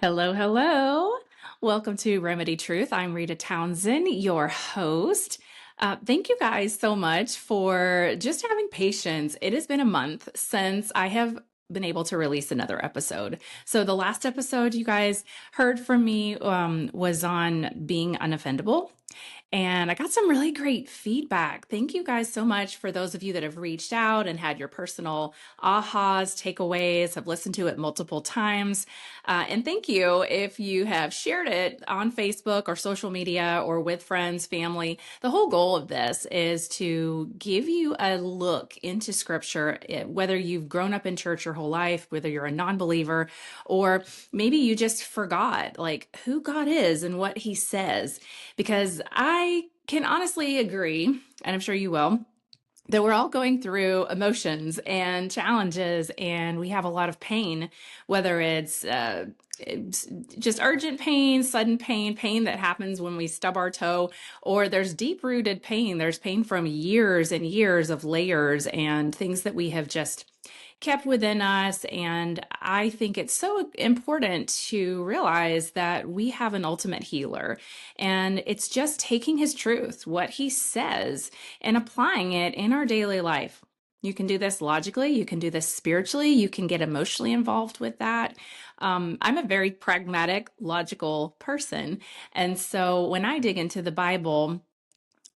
Hello, hello. Welcome to Remedy Truth. I'm Rita Townsend, your host. Thank you guys so much for just having patience. It has been a month since I have been able to release another episode. So, the last episode you guys heard from me was on being unoffendable. And I got some really great feedback. Thank you guys so much for those of you that have reached out and had your personal ahas, takeaways, have listened to it multiple times. And thank you if you have shared it on Facebook or social media or with friends, family. The whole goal of this is to give you a look into scripture, whether you've grown up in church your whole life, whether you're a non-believer, or maybe you just forgot like who God is and what he says. Because I can honestly agree, and I'm sure you will, that we're all going through emotions and challenges, and we have a lot of pain, whether it's just urgent pain, sudden pain, pain that happens when we stub our toe, or there's deep rooted pain. There's pain from years and years of layers and things that we have just kept within us. And I think it's so important to realize that we have an ultimate healer. And it's just taking his truth, what he says, and applying it in our daily life. You can do this logically, you can do this spiritually, you can get emotionally involved with that. I'm a very pragmatic, logical person. And so when I dig into the Bible,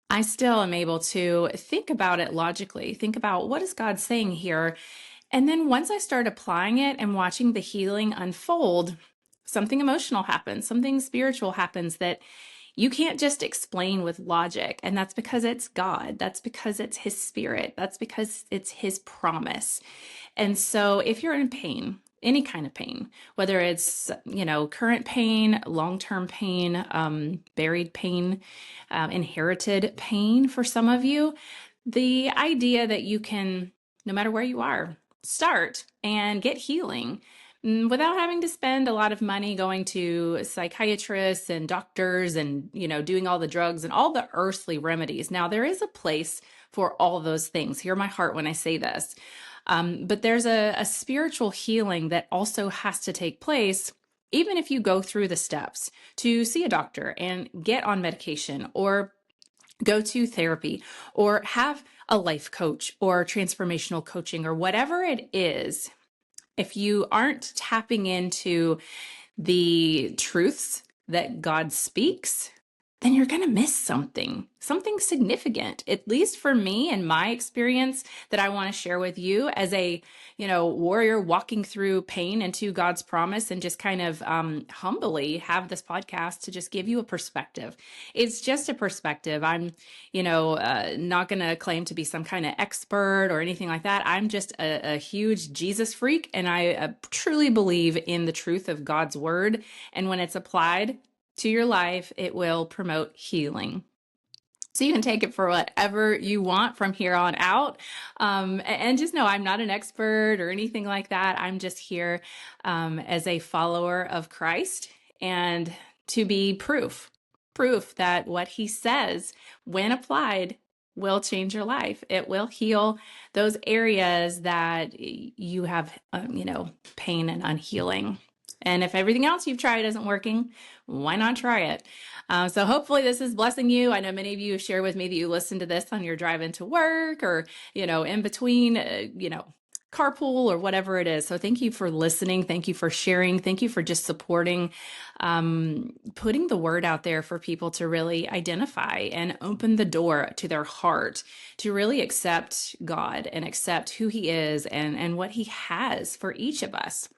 I still am able to think about it logically, think about what is God saying here. And then once I start applying it and watching the healing unfold, something emotional happens, something spiritual happens that you can't just explain with logic. And that's because it's God. That's because it's his spirit. That's because it's his promise. And so if you're in pain, any kind of pain, whether it's, current pain, long-term pain, buried pain, inherited pain for some of you, the idea that you can, no matter where you are, start and get healing without having to spend a lot of money going to psychiatrists and doctors and, doing all the drugs and all the earthly remedies. Now, there is a place for all those things. Hear my heart when I say this. But there's a spiritual healing that also has to take place, even if you go through the steps to see a doctor and get on medication or go to therapy or have a life coach or transformational coaching or whatever it is. If you aren't tapping into the truths that God speaks, then you're going to miss something significant, at least for me and my experience that I want to share with you as a, warrior walking through pain into God's promise, and just kind of humbly have this podcast to just give you a perspective. It's just a perspective. I'm, not going to claim to be some kind of expert or anything like that. I'm just a huge Jesus freak, and I truly believe in the truth of God's word. And when it's applied to your life, it will promote healing. So you can take it for whatever you want from here on out. And just know I'm not an expert or anything like that. I'm just here as a follower of Christ, and to be proof that what he says, when applied, will change your life. It will heal those areas that you have, pain and unhealing. And if everything else you've tried isn't working, why not try it? So hopefully this is blessing you. I know many of you have shared with me that you listen to this on your drive into work, or, in between, carpool or whatever it is. So thank you for listening. Thank you for sharing. Thank you for just supporting, putting the word out there for people to really identify and open the door to their heart to really accept God and accept who he is and what he has for each of us.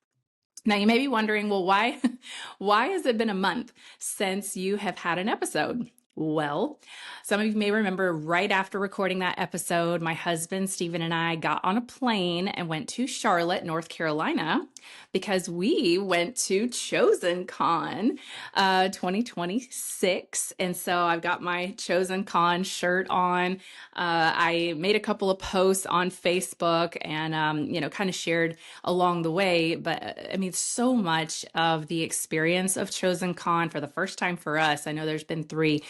Now, you may be wondering, well, why has it been a month since you have had an episode? Well, some of you may remember right after recording that episode, my husband, Stephen, and I got on a plane and went to Charlotte, North Carolina, because we went to ChosenCon 2026. And so I've got my ChosenCon shirt on. I made a couple of posts on Facebook and, kind of shared along the way. But I mean, so much of the experience of ChosenCon for the first time for us, I know there's been 3.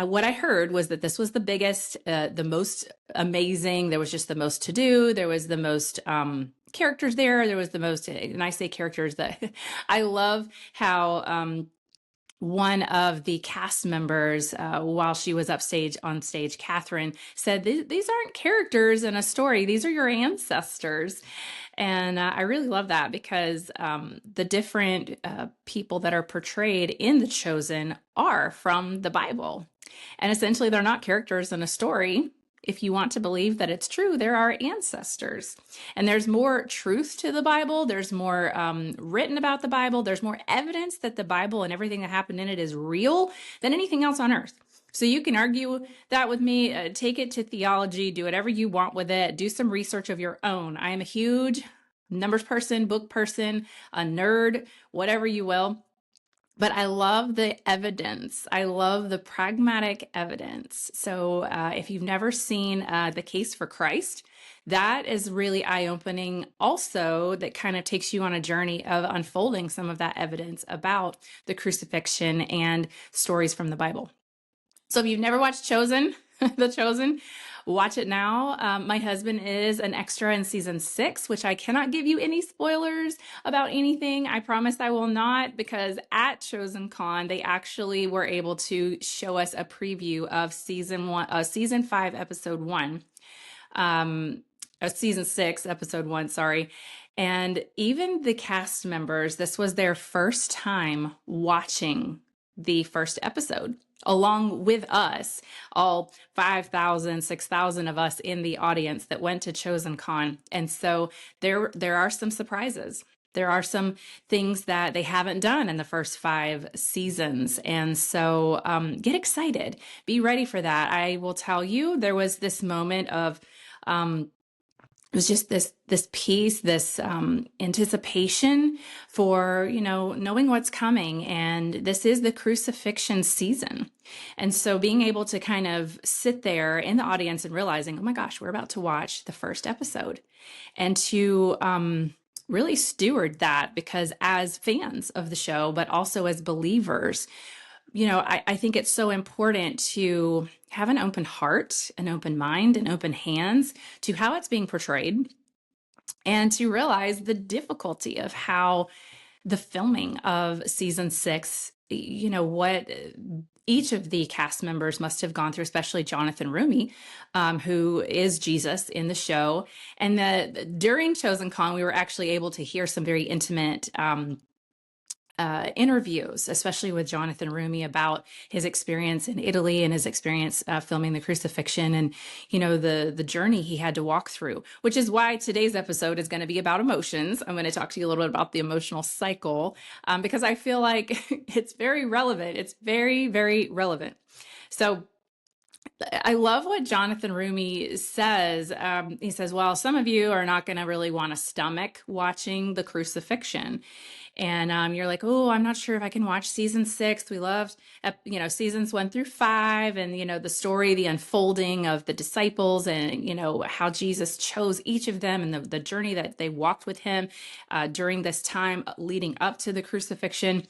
What I heard was that this was the biggest, the most amazing. There was just the most to do. There was the most characters there. There was the most, and I say characters that I love how one of the cast members, while she was upstage on stage, Catherine, said, these aren't characters in a story. These are your ancestors. And I really love that because the different people that are portrayed in The Chosen are from the Bible. And essentially, they're not characters in a story. If you want to believe that it's true, there are ancestors. And there's more truth to the Bible. There's more written about the Bible. There's more evidence that the Bible and everything that happened in it is real than anything else on earth. So you can argue that with me, take it to theology, do whatever you want with it, do some research of your own. I am a huge numbers person, book person, a nerd, whatever you will. But I love the evidence. I love the pragmatic evidence. So if you've never seen The Case for Christ, that is really eye-opening also, that kind of takes you on a journey of unfolding some of that evidence about the crucifixion and stories from the Bible. So if you've never watched Chosen, The Chosen, watch it now. My husband is an extra in season 6, which I cannot give you any spoilers about anything. I promise I will not, because at ChosenCon, they actually were able to show us a preview of season 5, episode 1. Season 6, episode 1, sorry. And even the cast members, this was their first time watching the first episode, along with us, all 5,000, 6,000 of us in the audience that went to ChosenCon. And so there are some surprises. There are some things that they haven't done in the first 5 seasons. And so get excited. Be ready for that. I will tell you, there was this moment of it was just this peace, this anticipation for, knowing what's coming. And this is the crucifixion season. And so being able to kind of sit there in the audience and realizing, oh my gosh, we're about to watch the first episode, and to really steward that, because as fans of the show, but also as believers, I think it's so important to have an open heart, an open mind, and open hands to how it's being portrayed, and to realize the difficulty of how the filming of season 6, what each of the cast members must have gone through, especially Jonathan Rumi, who is Jesus in the show. And during ChosenCon, we were actually able to hear some very intimate interviews, especially with Jonathan Rumi, about his experience in Italy and his experience filming the crucifixion, and the journey he had to walk through, which is why today's episode is going to be about emotions. I'm going to talk to you a little bit about the emotional cycle, because I feel like it's very relevant. It's very, very relevant. So I love what Jonathan Rumi says. He says, well, some of you are not going to really want to stomach watching the crucifixion. And you're like, oh, I'm not sure if I can watch season 6. We loved, seasons 1 through 5, and, the story, the unfolding of the disciples, and, how Jesus chose each of them, and the journey that they walked with him during this time leading up to the crucifixion.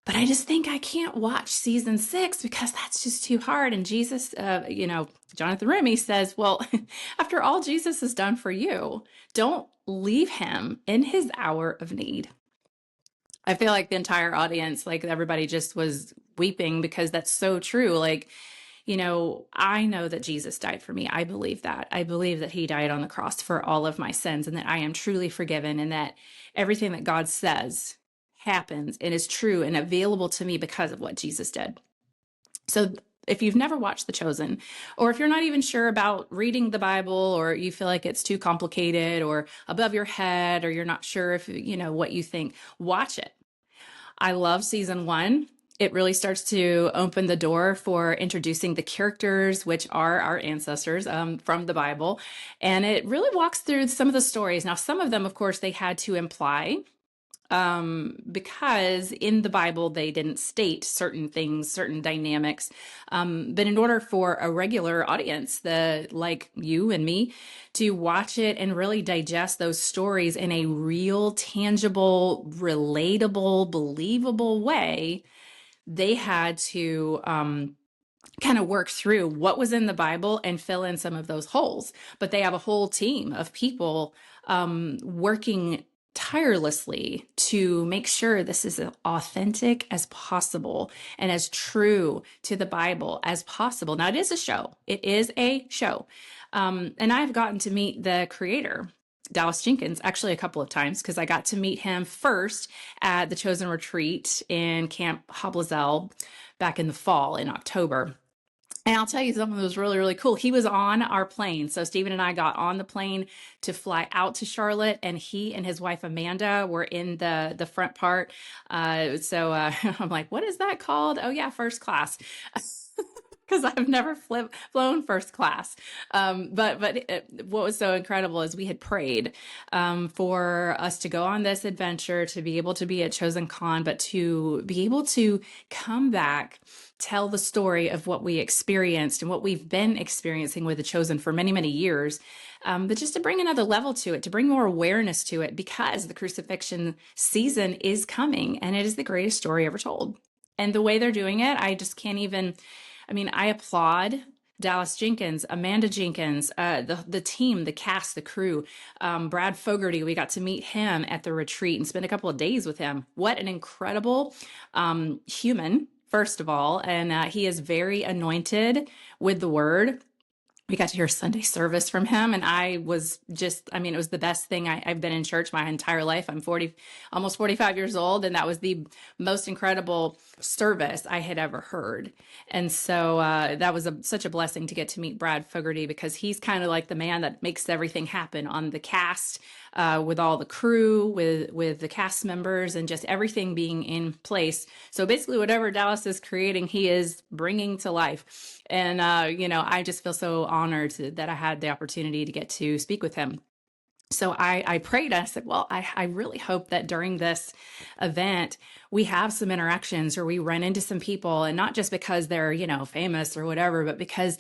But I just think I can't watch season 6 because that's just too hard. And Jesus, Jonathan Rumi says, well, after all Jesus has done for you, don't leave him in his hour of need. I feel like the entire audience, like everybody just was weeping, because that's so true. Like, I know that Jesus died for me. I believe that. I believe that he died on the cross for all of my sins, and that I am truly forgiven, and that everything that God says happens and is true and available to me because of what Jesus did. So if you've never watched The Chosen, or if you're not even sure about reading the Bible, or you feel like it's too complicated or above your head, or you're not sure if, what you think, watch it. I love season 1. It really starts to open the door for introducing the characters, which are our ancestors from the Bible. And it really walks through some of the stories. Now, some of them, of course, they had to imply, because in the Bible, they didn't state certain things, certain dynamics. But in order for a regular audience, like you and me, to watch it and really digest those stories in a real, tangible, relatable, believable way, they had to kind of work through what was in the Bible and fill in some of those holes. But they have a whole team of people working tirelessly to make sure this is as authentic as possible and as true to the Bible as possible. Now, it is a show. It is a show. And I've gotten to meet the creator, Dallas Jenkins, actually a couple of times because I got to meet him first at the Chosen Retreat in Camp Hoblazel back in the fall in October. And I'll tell you something that was really, really cool. He was on our plane. So Stephen and I got on the plane to fly out to Charlotte, and he and his wife Amanda were in the front part. I'm like, what is that called? Oh yeah, first class. Because I've never flown first class. What was so incredible is we had prayed for us to go on this adventure, to be able to be at ChosenCon, but to be able to come back, tell the story of what we experienced and what we've been experiencing with the Chosen for many, many years. But just to bring another level to it, to bring more awareness to it, because the crucifixion season is coming and it is the greatest story ever told. And the way they're doing it, I just can't even. I mean, I applaud Dallas Jenkins, Amanda Jenkins, the team, the cast, the crew, Brad Fogarty. We got to meet him at the retreat and spend a couple of days with him. What an incredible human, first of all. And he is very anointed with the word. We got to hear Sunday service from him, and I was just, I mean, it was the best thing. I've been in church my entire life. I'm almost 45 years old, and that was the most incredible service I had ever heard. And so that was such a blessing to get to meet Brad Fogarty, because he's kind of like the man that makes everything happen on the cast, with all the crew, with the cast members, and just everything being in place. So basically, whatever Dallas is creating, he is bringing to life. And, I just feel so honored that I had the opportunity to get to speak with him. So I prayed. I said, well, I really hope that during this event, we have some interactions or we run into some people, and not just because they're, famous or whatever, but because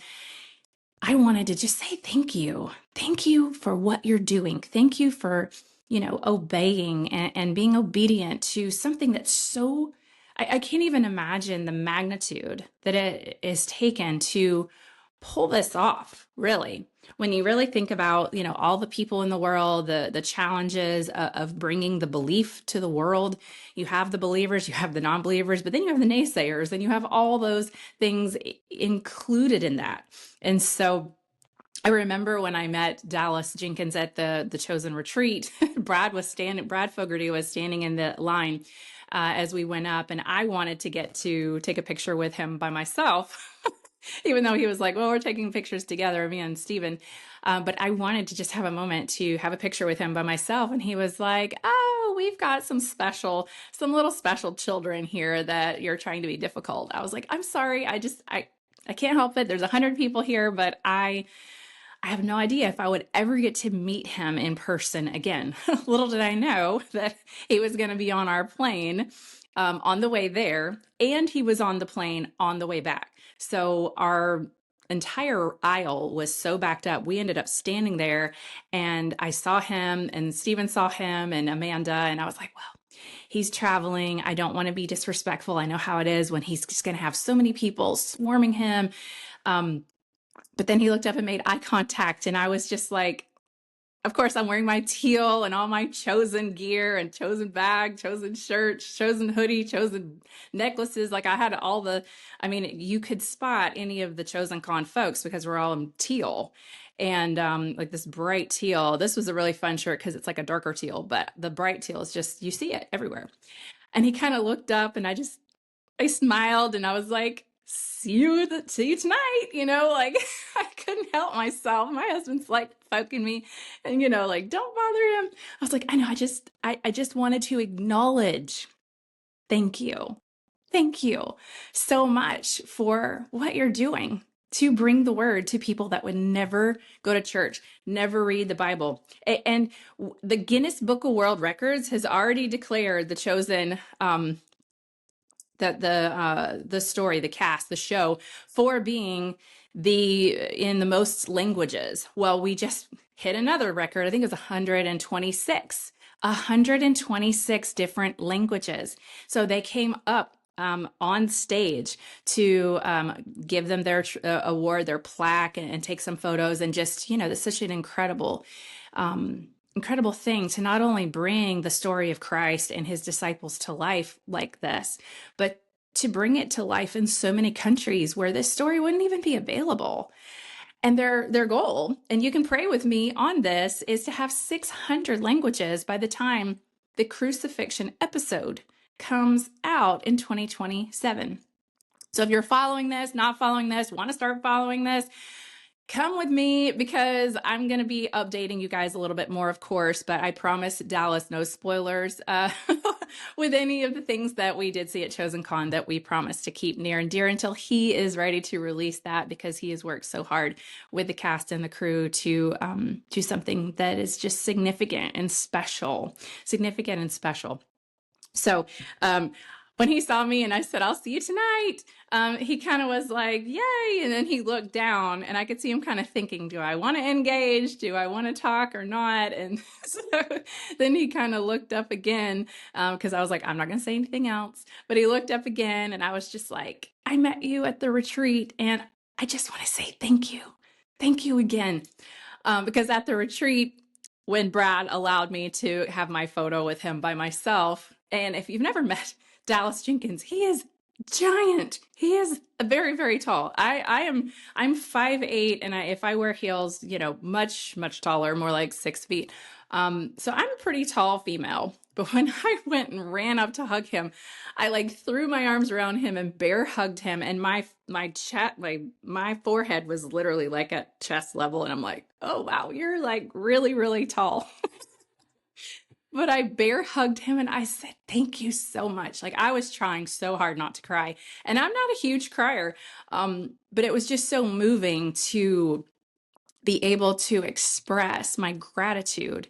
I wanted to just say thank you. Thank you for what you're doing. Thank you for, obeying and being obedient to something that's so, I can't even imagine the magnitude that it is taken to pull this off, really. When you really think about, all the people in the world, the challenges of bringing the belief to the world. You have the believers, you have the non-believers, but then you have the naysayers, and you have all those things included in that. And so I remember when I met Dallas Jenkins at the Chosen Retreat, Brad Fogarty was standing in the line as we went up, and I wanted to get to take a picture with him by myself. Even though he was like, well, we're taking pictures together, me and Steven. But I wanted to just have a moment to have a picture with him by myself. And he was like, oh, we've got some little special children here that you're trying to be difficult. I was like, I'm sorry. I can't help it. There's 100 people here, but I have no idea if I would ever get to meet him in person again. Little did I know that he was going to be on our plane on the way there, and he was on the plane on the way back. So our entire aisle was so backed up. We ended up standing there, and I saw him, and Steven saw him, and Amanda, and I was like, well, he's traveling. I don't want to be disrespectful. I know how it is when he's just going to have so many people swarming him. But then he looked up and made eye contact, and I was just like, of course, I'm wearing my teal and all my Chosen gear and Chosen bag, Chosen shirt, Chosen hoodie, Chosen necklaces. Like I had you could spot any of the ChosenCon folks because we're all in teal. And like this bright teal. This was a really fun shirt because it's like a darker teal, but the bright teal is just, you see it everywhere. And he kind of looked up, and I smiled, and I was like, see you tonight, like I couldn't help myself. My husband's like poking me and, like, don't bother him. I was like, I know, I just wanted to acknowledge, thank you. Thank you so much for what you're doing to bring the word to people that would never go to church, never read the Bible. And the Guinness Book of World Records has already declared the Chosen, that the story, the cast, the show, for being in the most languages. Well, we just hit another record. I think it was 126 different languages. So they came up on stage to give them their award, their plaque, and take some photos, and just, that's such an incredible incredible thing to not only bring the story of Christ and his disciples to life like this, but to bring it to life in so many countries where this story wouldn't even be available. And their goal, and you can pray with me on this, is to have 600 languages by the time the crucifixion episode comes out in 2027. So if you're following this, not following this, want to start following this, come with me, because I'm going to be updating you guys a little bit more, of course, but I promise Dallas, no spoilers with any of the things that we did see at ChosenCon that we promised to keep near and dear until he is ready to release that, because he has worked so hard with the cast and the crew to do something that is just significant and special. So when he saw me and I said, I'll see you tonight, he kind of was like, yay. And then he looked down and I could see him kind of thinking, do I want to engage? Do I want to talk or not? And so then he kind of looked up again, because I was like, I'm not going to say anything else. But he looked up again and I was just like, I met you at the retreat and I just want to say thank you. Thank you again. Because at the retreat, when Brad allowed me to have my photo with him by myself, and if you've never met Dallas Jenkins, he is giant. He is very, very tall. I'm 5'8", and if I wear heels, much, much taller, more like 6 feet. So I'm a pretty tall female. But when I went and ran up to hug him, I like threw my arms around him and bear hugged him, and my forehead was literally like at chest level, and I'm like, oh wow, you're like really, really tall. But I bear hugged him and I said, thank you so much. Like, I was trying so hard not to cry. And I'm not a huge crier, but it was just so moving to be able to express my gratitude.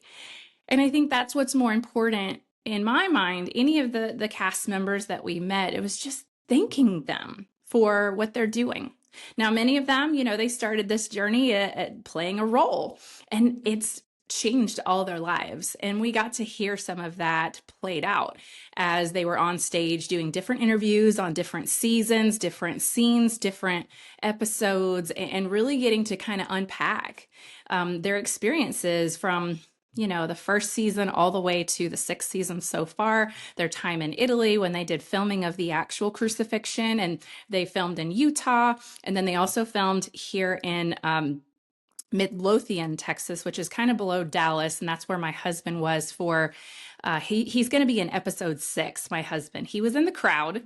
And I think that's what's more important in my mind. Any of the cast members that we met, it was just thanking them for what they're doing. Now, many of them, they started this journey at playing a role, and it's changed all their lives. And we got to hear some of that played out as they were on stage doing different interviews on different seasons, different scenes, different episodes, and really getting to kind of unpack their experiences from the first season all the way to the 6th season so far, their time in Italy when they did filming of the actual crucifixion, and they filmed in Utah. And then they also filmed here in Midlothian, Texas, which is kind of below Dallas. And that's where my husband was for, he's going to be in episode 6, my husband. He was in the crowd.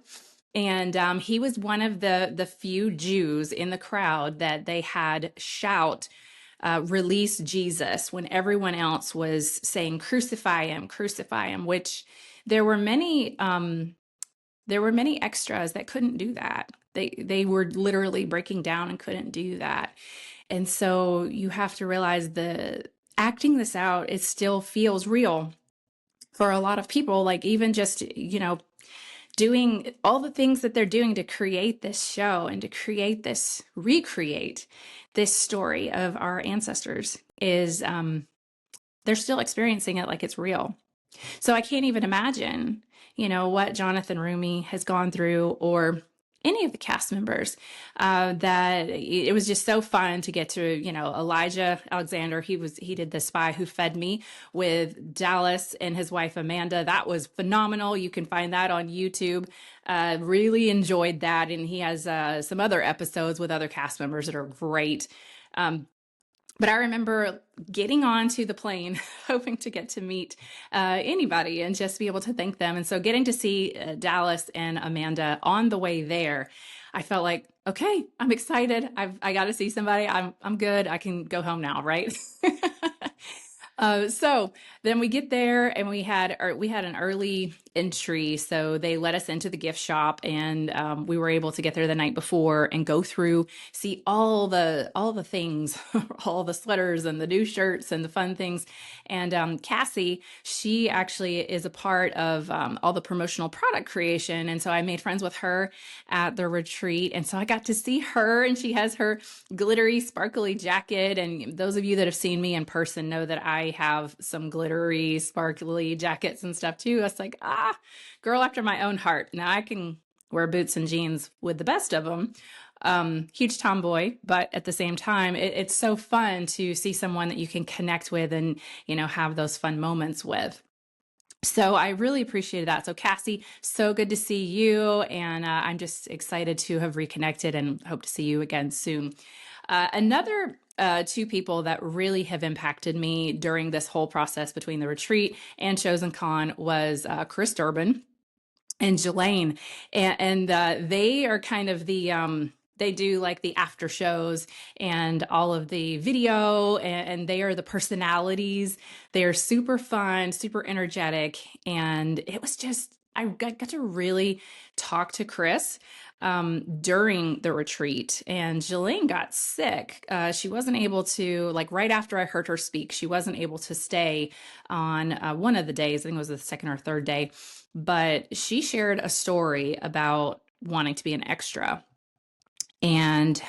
And he was one of the few Jews in the crowd that they had shout, release Jesus, when everyone else was saying, crucify him, which there were many extras that couldn't do that. They were literally breaking down and couldn't do that. And so you have to realize acting this out, it still feels real for a lot of people. Like, even just, doing all the things that they're doing to create this show and to recreate this story of our ancestors is, they're still experiencing it like it's real. So I can't even imagine, what Jonathan Rumi has gone through, or any of the cast members, that it was just so fun to get to, Elijah Alexander. He did The Spy Who Fed Me with Dallas and his wife, Amanda. That was phenomenal. You can find that on YouTube. Really enjoyed that. And he has some other episodes with other cast members that are great. But I remember getting onto the plane, hoping to get to meet anybody and just be able to thank them. And so getting to see Dallas and Amanda on the way there, I felt like, okay, I'm excited. I got to see somebody. I'm good. I can go home now, right? So then we get there, and we had an early entry, so they let us into the gift shop, and we were able to get there the night before and go through, see all the things, all the sweaters and the new shirts and the fun things. And Cassie, she actually is a part of all the promotional product creation, and so I made friends with her at the retreat, and so I got to see her, and she has her glittery, sparkly jacket. And those of you that have seen me in person know that I have some glittery, sparkly jackets and stuff too. I was like, girl after my own heart. Now I can wear boots and jeans with the best of them, Huge tomboy, but at the same time, it's so fun to see someone that you can connect with and, have those fun moments with. So I really appreciated that. So Cassie, so good to see you. And I'm just excited to have reconnected and hope to see you again soon. Another two people that really have impacted me during this whole process between the retreat and ChosenCon was Chris Durbin and Jelaine, and they are kind of they do like the after shows and all of the video, and they are the personalities. They are super fun, super energetic, and it was just I got to really talk to Chris during the retreat. And Jelaine got sick. She wasn't able to, like, right after I heard her speak, she wasn't able to stay on one of the days. I think it was the second or third day, but she shared a story about wanting to be an extra, and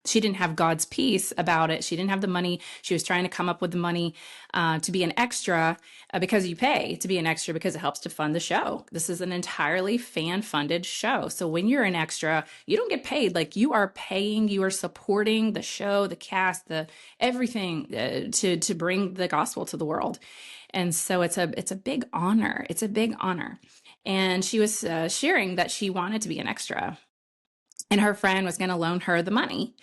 she didn't have God's peace about it. She didn't have the money. She was trying to come up with the money to be an extra, because you pay to be an extra because it helps to fund the show. This is an entirely fan-funded show. So when you're an extra, you don't get paid. Like, you are paying, you are supporting the show, the cast, the everything to bring the gospel to the world. And so it's a big honor. It's a big honor. And she was sharing that she wanted to be an extra, and her friend was going to loan her the money,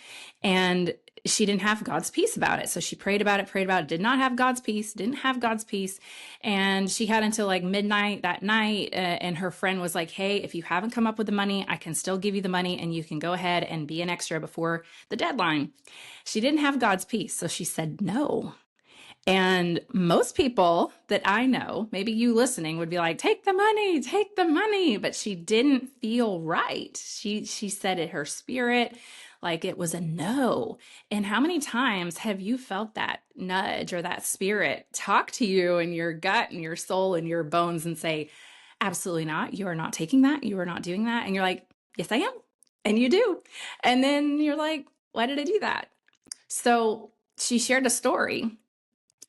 and she didn't have God's peace about it. So she prayed about it, did not have God's peace, didn't have God's peace. And she had until like midnight that night. And her friend was like, hey, if you haven't come up with the money, I can still give you the money and you can go ahead and be an extra before the deadline. She didn't have God's peace. So she said no. And most people that I know, maybe you listening, would be like, take the money, take the money. But she didn't feel right. She said it, her spirit, like it was a no. And how many times have you felt that nudge or that spirit talk to you in your gut and your soul and your bones and say, absolutely not. You are not taking that. You are not doing that. And you're like, yes, I am. And you do. And then you're like, why did I do that? So she shared a story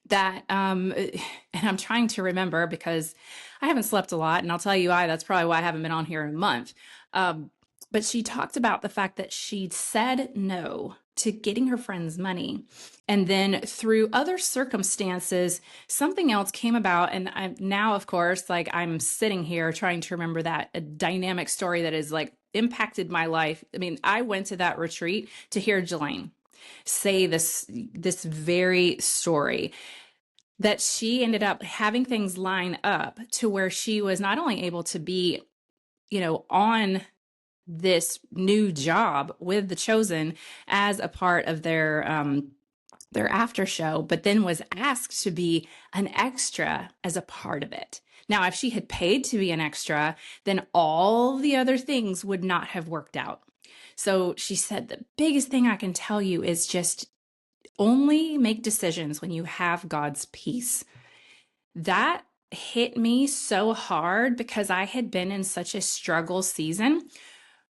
that and I'm trying to remember because I haven't slept a lot, and I'll tell you why. That's probably why I haven't been on here in a month. But she talked about the fact that she'd said no to getting her friend's money, and then through other circumstances, something else came about. And now, of course, like, I'm sitting here trying to remember that a dynamic story that has like impacted my life. I mean, I went to that retreat to hear Jelaine say this very story, that she ended up having things line up to where she was not only able to be, on this new job with the Chosen as a part of their after show, but then was asked to be an extra as a part of it. Now, if she had paid to be an extra, then all the other things would not have worked out. So she said, the biggest thing I can tell you is just only make decisions when you have God's peace. That hit me so hard because I had been in such a struggle season,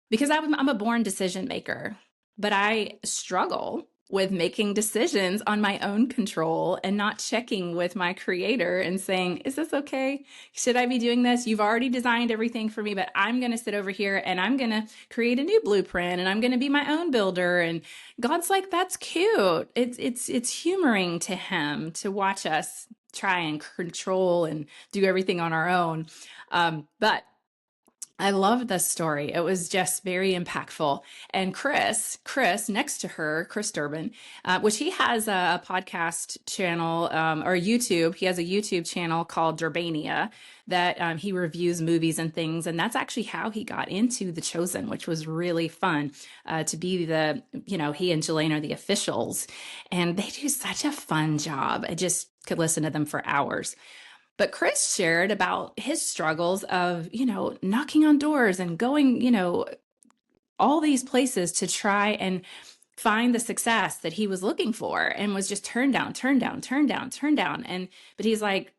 because I'm a born decision maker, but I struggle with making decisions on my own control and not checking with my creator and saying, is this okay? Should I be doing this? You've already designed everything for me, but I'm going to sit over here and I'm going to create a new blueprint and I'm going to be my own builder. And God's like, that's cute. It's humoring to him to watch us try and control and do everything on our own. But I love this story. It was just very impactful. And Chris next to her, Chris Durbin, which he has a podcast channel or YouTube. He has a YouTube channel called Durbania that he reviews movies and things. And that's actually how he got into The Chosen, which was really fun to be he and Jelaine are the officials. And they do such a fun job. I just could listen to them for hours. But Chris shared about his struggles of, knocking on doors and going, all these places to try and find the success that he was looking for, and was just turned down. But he's like,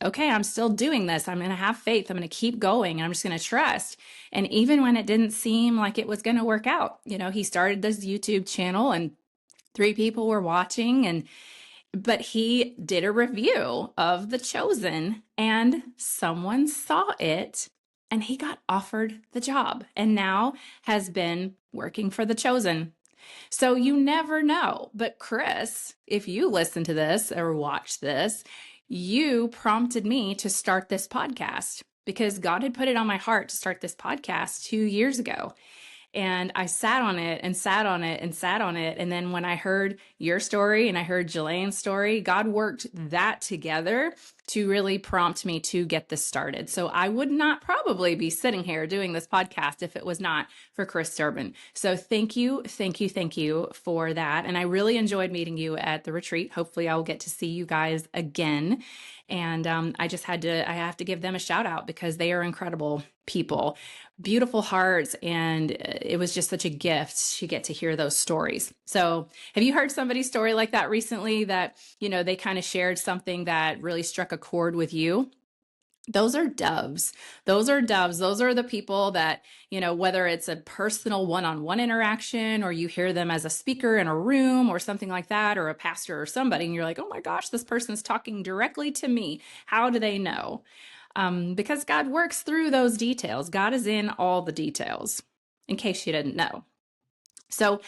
okay, I'm still doing this. I'm going to have faith. I'm going to keep going. And I'm just going to trust. And even when it didn't seem like it was going to work out, he started this YouTube channel and 3 people were watching, but he did a review of The Chosen and someone saw it and he got offered the job and now has been working for the Chosen. So you never know. But Chris, if you listen to this or watch this, you prompted me to start this podcast because God had put it on my heart to start this podcast 2 years ago. And I sat on it and sat on it and sat on it. And then when I heard your story and I heard Jelane's story, God worked that together to really prompt me to get this started. So I would not probably be sitting here doing this podcast if it was not for Chris Durbin. So thank you, thank you, thank you for that. And I really enjoyed meeting you at the retreat. Hopefully I will get to see you guys again. And I have to give them a shout out because they are incredible people, beautiful hearts. And it was just such a gift to get to hear those stories. So have you heard somebody's story like that recently that, they kind of shared something that really struck a chord with you? Those are doves. Those are doves. Those are the people that, whether it's a personal one-on-one interaction or you hear them as a speaker in a room or something like that, or a pastor or somebody, and you're like, oh my gosh, this person's talking directly to me. How do they know? Because God works through those details. God is in all the details, in case you didn't know. So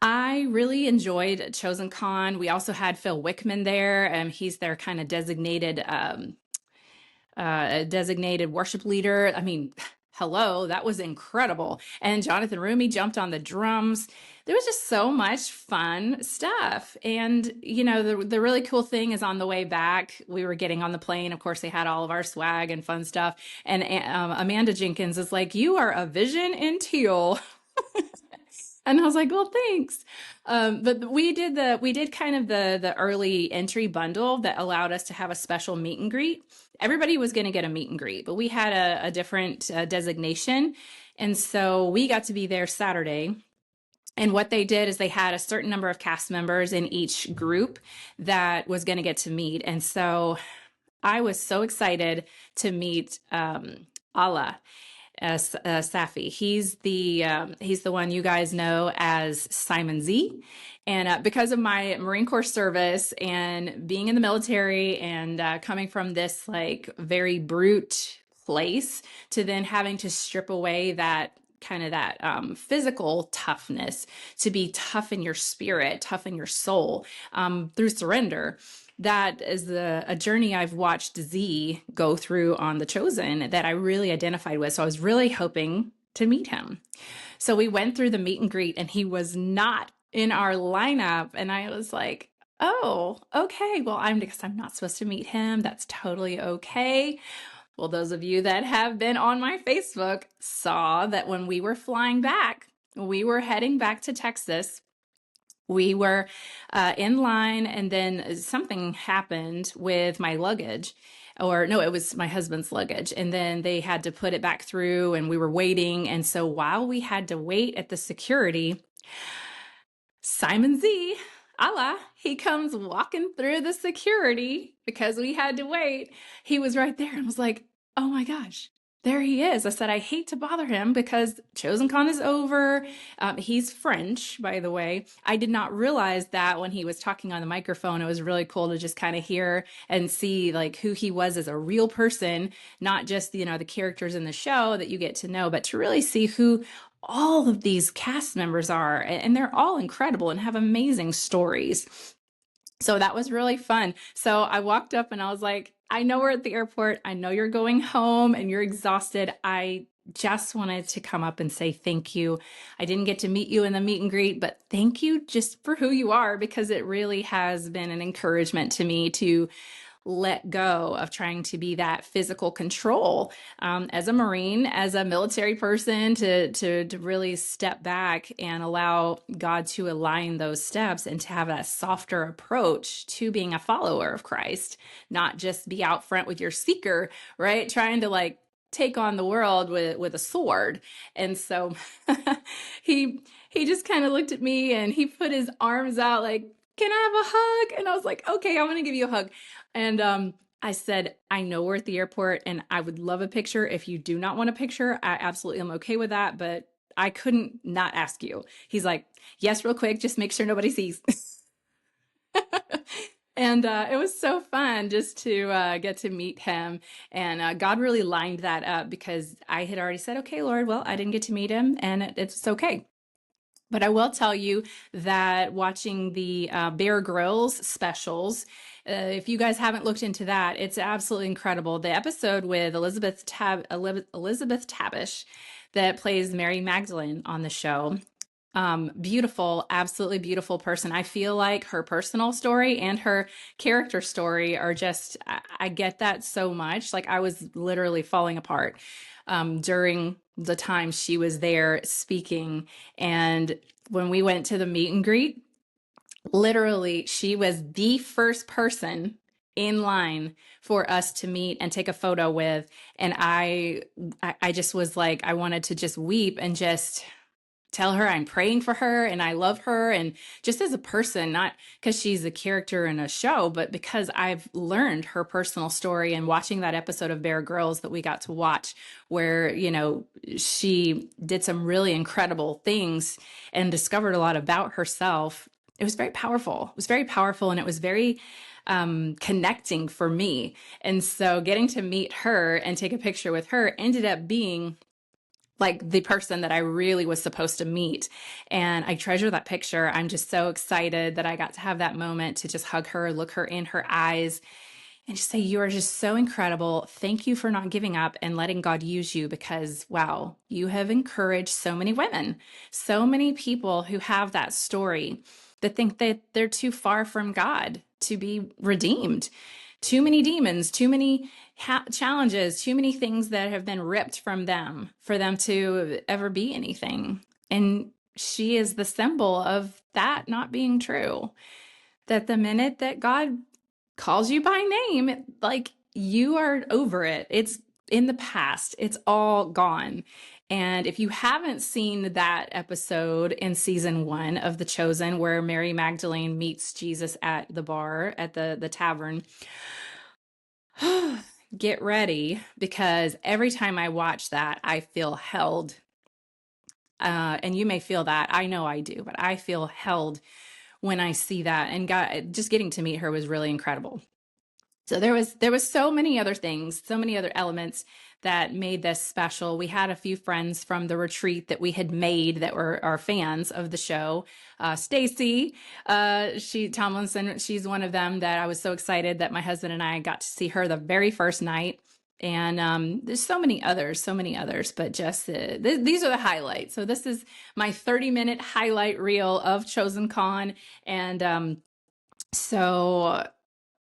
I really enjoyed ChosenCon. We also had Phil Wickman there, and he's their kind of designated worship leader. I mean, hello, that was incredible. And Jonathan Rumi jumped on the drums. There was just so much fun stuff. And, the really cool thing is on the way back, we were getting on the plane. Of course, they had all of our swag and fun stuff. And Amanda Jenkins is like, you are a vision in teal. And I was like, well, thanks. But we did kind of the early entry bundle that allowed us to have a special meet and greet. Everybody was going to get a meet and greet, but we had a different designation. And so we got to be there Saturday. And what they did is they had a certain number of cast members in each group that was going to get to meet. And so I was so excited to meet Allah. Safi. He's the one you guys know as Simon Z. And because of my Marine Corps service and being in the military and coming from this like very brute place to then having to strip away that physical toughness to be tough in your spirit, tough in your soul through surrender. That is a journey I've watched Z go through on The Chosen that I really identified with. So I was really hoping to meet him. So we went through the meet and greet and he was not in our lineup. And I was like, oh, okay. Well, I guess I'm not supposed to meet him. That's totally okay. Well, those of you that have been on my Facebook saw that when we were flying back, we were heading back to Texas. We were in line, and then something happened with my luggage. Or no, it was my husband's luggage. And then they had to put it back through, and we were waiting. And so while we had to wait at the security, Simon Z, Allah, he comes walking through the security because we had to wait. He was right there and was like, oh my gosh, there he is. I said, I hate to bother him because ChosenCon is over. He's French, by the way. I did not realize that when he was talking on the microphone. It was really cool to just kind of hear and see like who he was as a real person, not just, the characters in the show that you get to know, but to really see who all of these cast members are. And they're all incredible and have amazing stories. So that was really fun. So I walked up and I was like, I know we're at the airport. I know you're going home and you're exhausted. I just wanted to come up and say thank you. I didn't get to meet you in the meet and greet, but thank you just for who you are, because it really has been an encouragement to me to let go of trying to be that physical control as a Marine, as a military person, to really step back and allow God to align those steps and to have a softer approach to being a follower of Christ, not just be out front with your seeker, right? Trying to like take on the world with a sword. And so he just kind of looked at me and he put his arms out like, can I have a hug? And I was like, okay, I'm going to give you a hug. And I said, I know we're at the airport and I would love a picture. If you do not want a picture, I absolutely am okay with that. But I couldn't not ask you. He's like, yes, real quick, just make sure nobody sees. And it was so fun just to get to meet him. And God really lined that up because I had already said, okay, Lord, well, I didn't get to meet him and it's okay. But I will tell you that watching the Bear Grylls specials, if you guys haven't looked into that, it's absolutely incredible. The episode with Elizabeth Tabish that plays Mary Magdalene on the show, beautiful, absolutely beautiful person. I feel like her personal story and her character story are just, I get that so much. Like I was literally falling apart during the time she was there speaking. And when we went to the meet and greet, literally, she was the first person in line for us to meet and take a photo with. And I just was like, I wanted to just weep and just tell her I'm praying for her and I love her. And just as a person, not because she's a character in a show, but because I've learned her personal story and watching that episode of Bear Grylls that we got to watch, where, you know, she did some really incredible things and discovered a lot about herself. It was very powerful. It was very powerful and it was very connecting for me. And so getting to meet her and take a picture with her ended up being like the person that I really was supposed to meet. And I treasure that picture. I'm just so excited that I got to have that moment to just hug her, look her in her eyes, and just say, you are just so incredible. Thank you for not giving up and letting God use you because, wow, you have encouraged so many women, so many people who have that story that think that they're too far from God to be redeemed. Too many demons, too many challenges, too many things that have been ripped from them for them to ever be anything. And she is the symbol of that not being true. That the minute that God calls you by name, like you are over it. It's in the past. It's all gone. And if you haven't seen that episode in season 1 of The Chosen, where Mary Magdalene meets Jesus at the bar, at the tavern, get ready, because every time I watch that, I feel held. And you may feel that. I know I do, but I feel held when I see that. And God, just getting to meet her was really incredible. So there was so many other things, so many other elements that made this special. We had a few friends from the retreat that we had made that were our fans of the show. Stacy, she Tomlinson, she's one of them that I was so excited that my husband and I got to see her the very first night. And there's so many others, but just these are the highlights. So this is my 30-minute highlight reel of ChosenCon. And so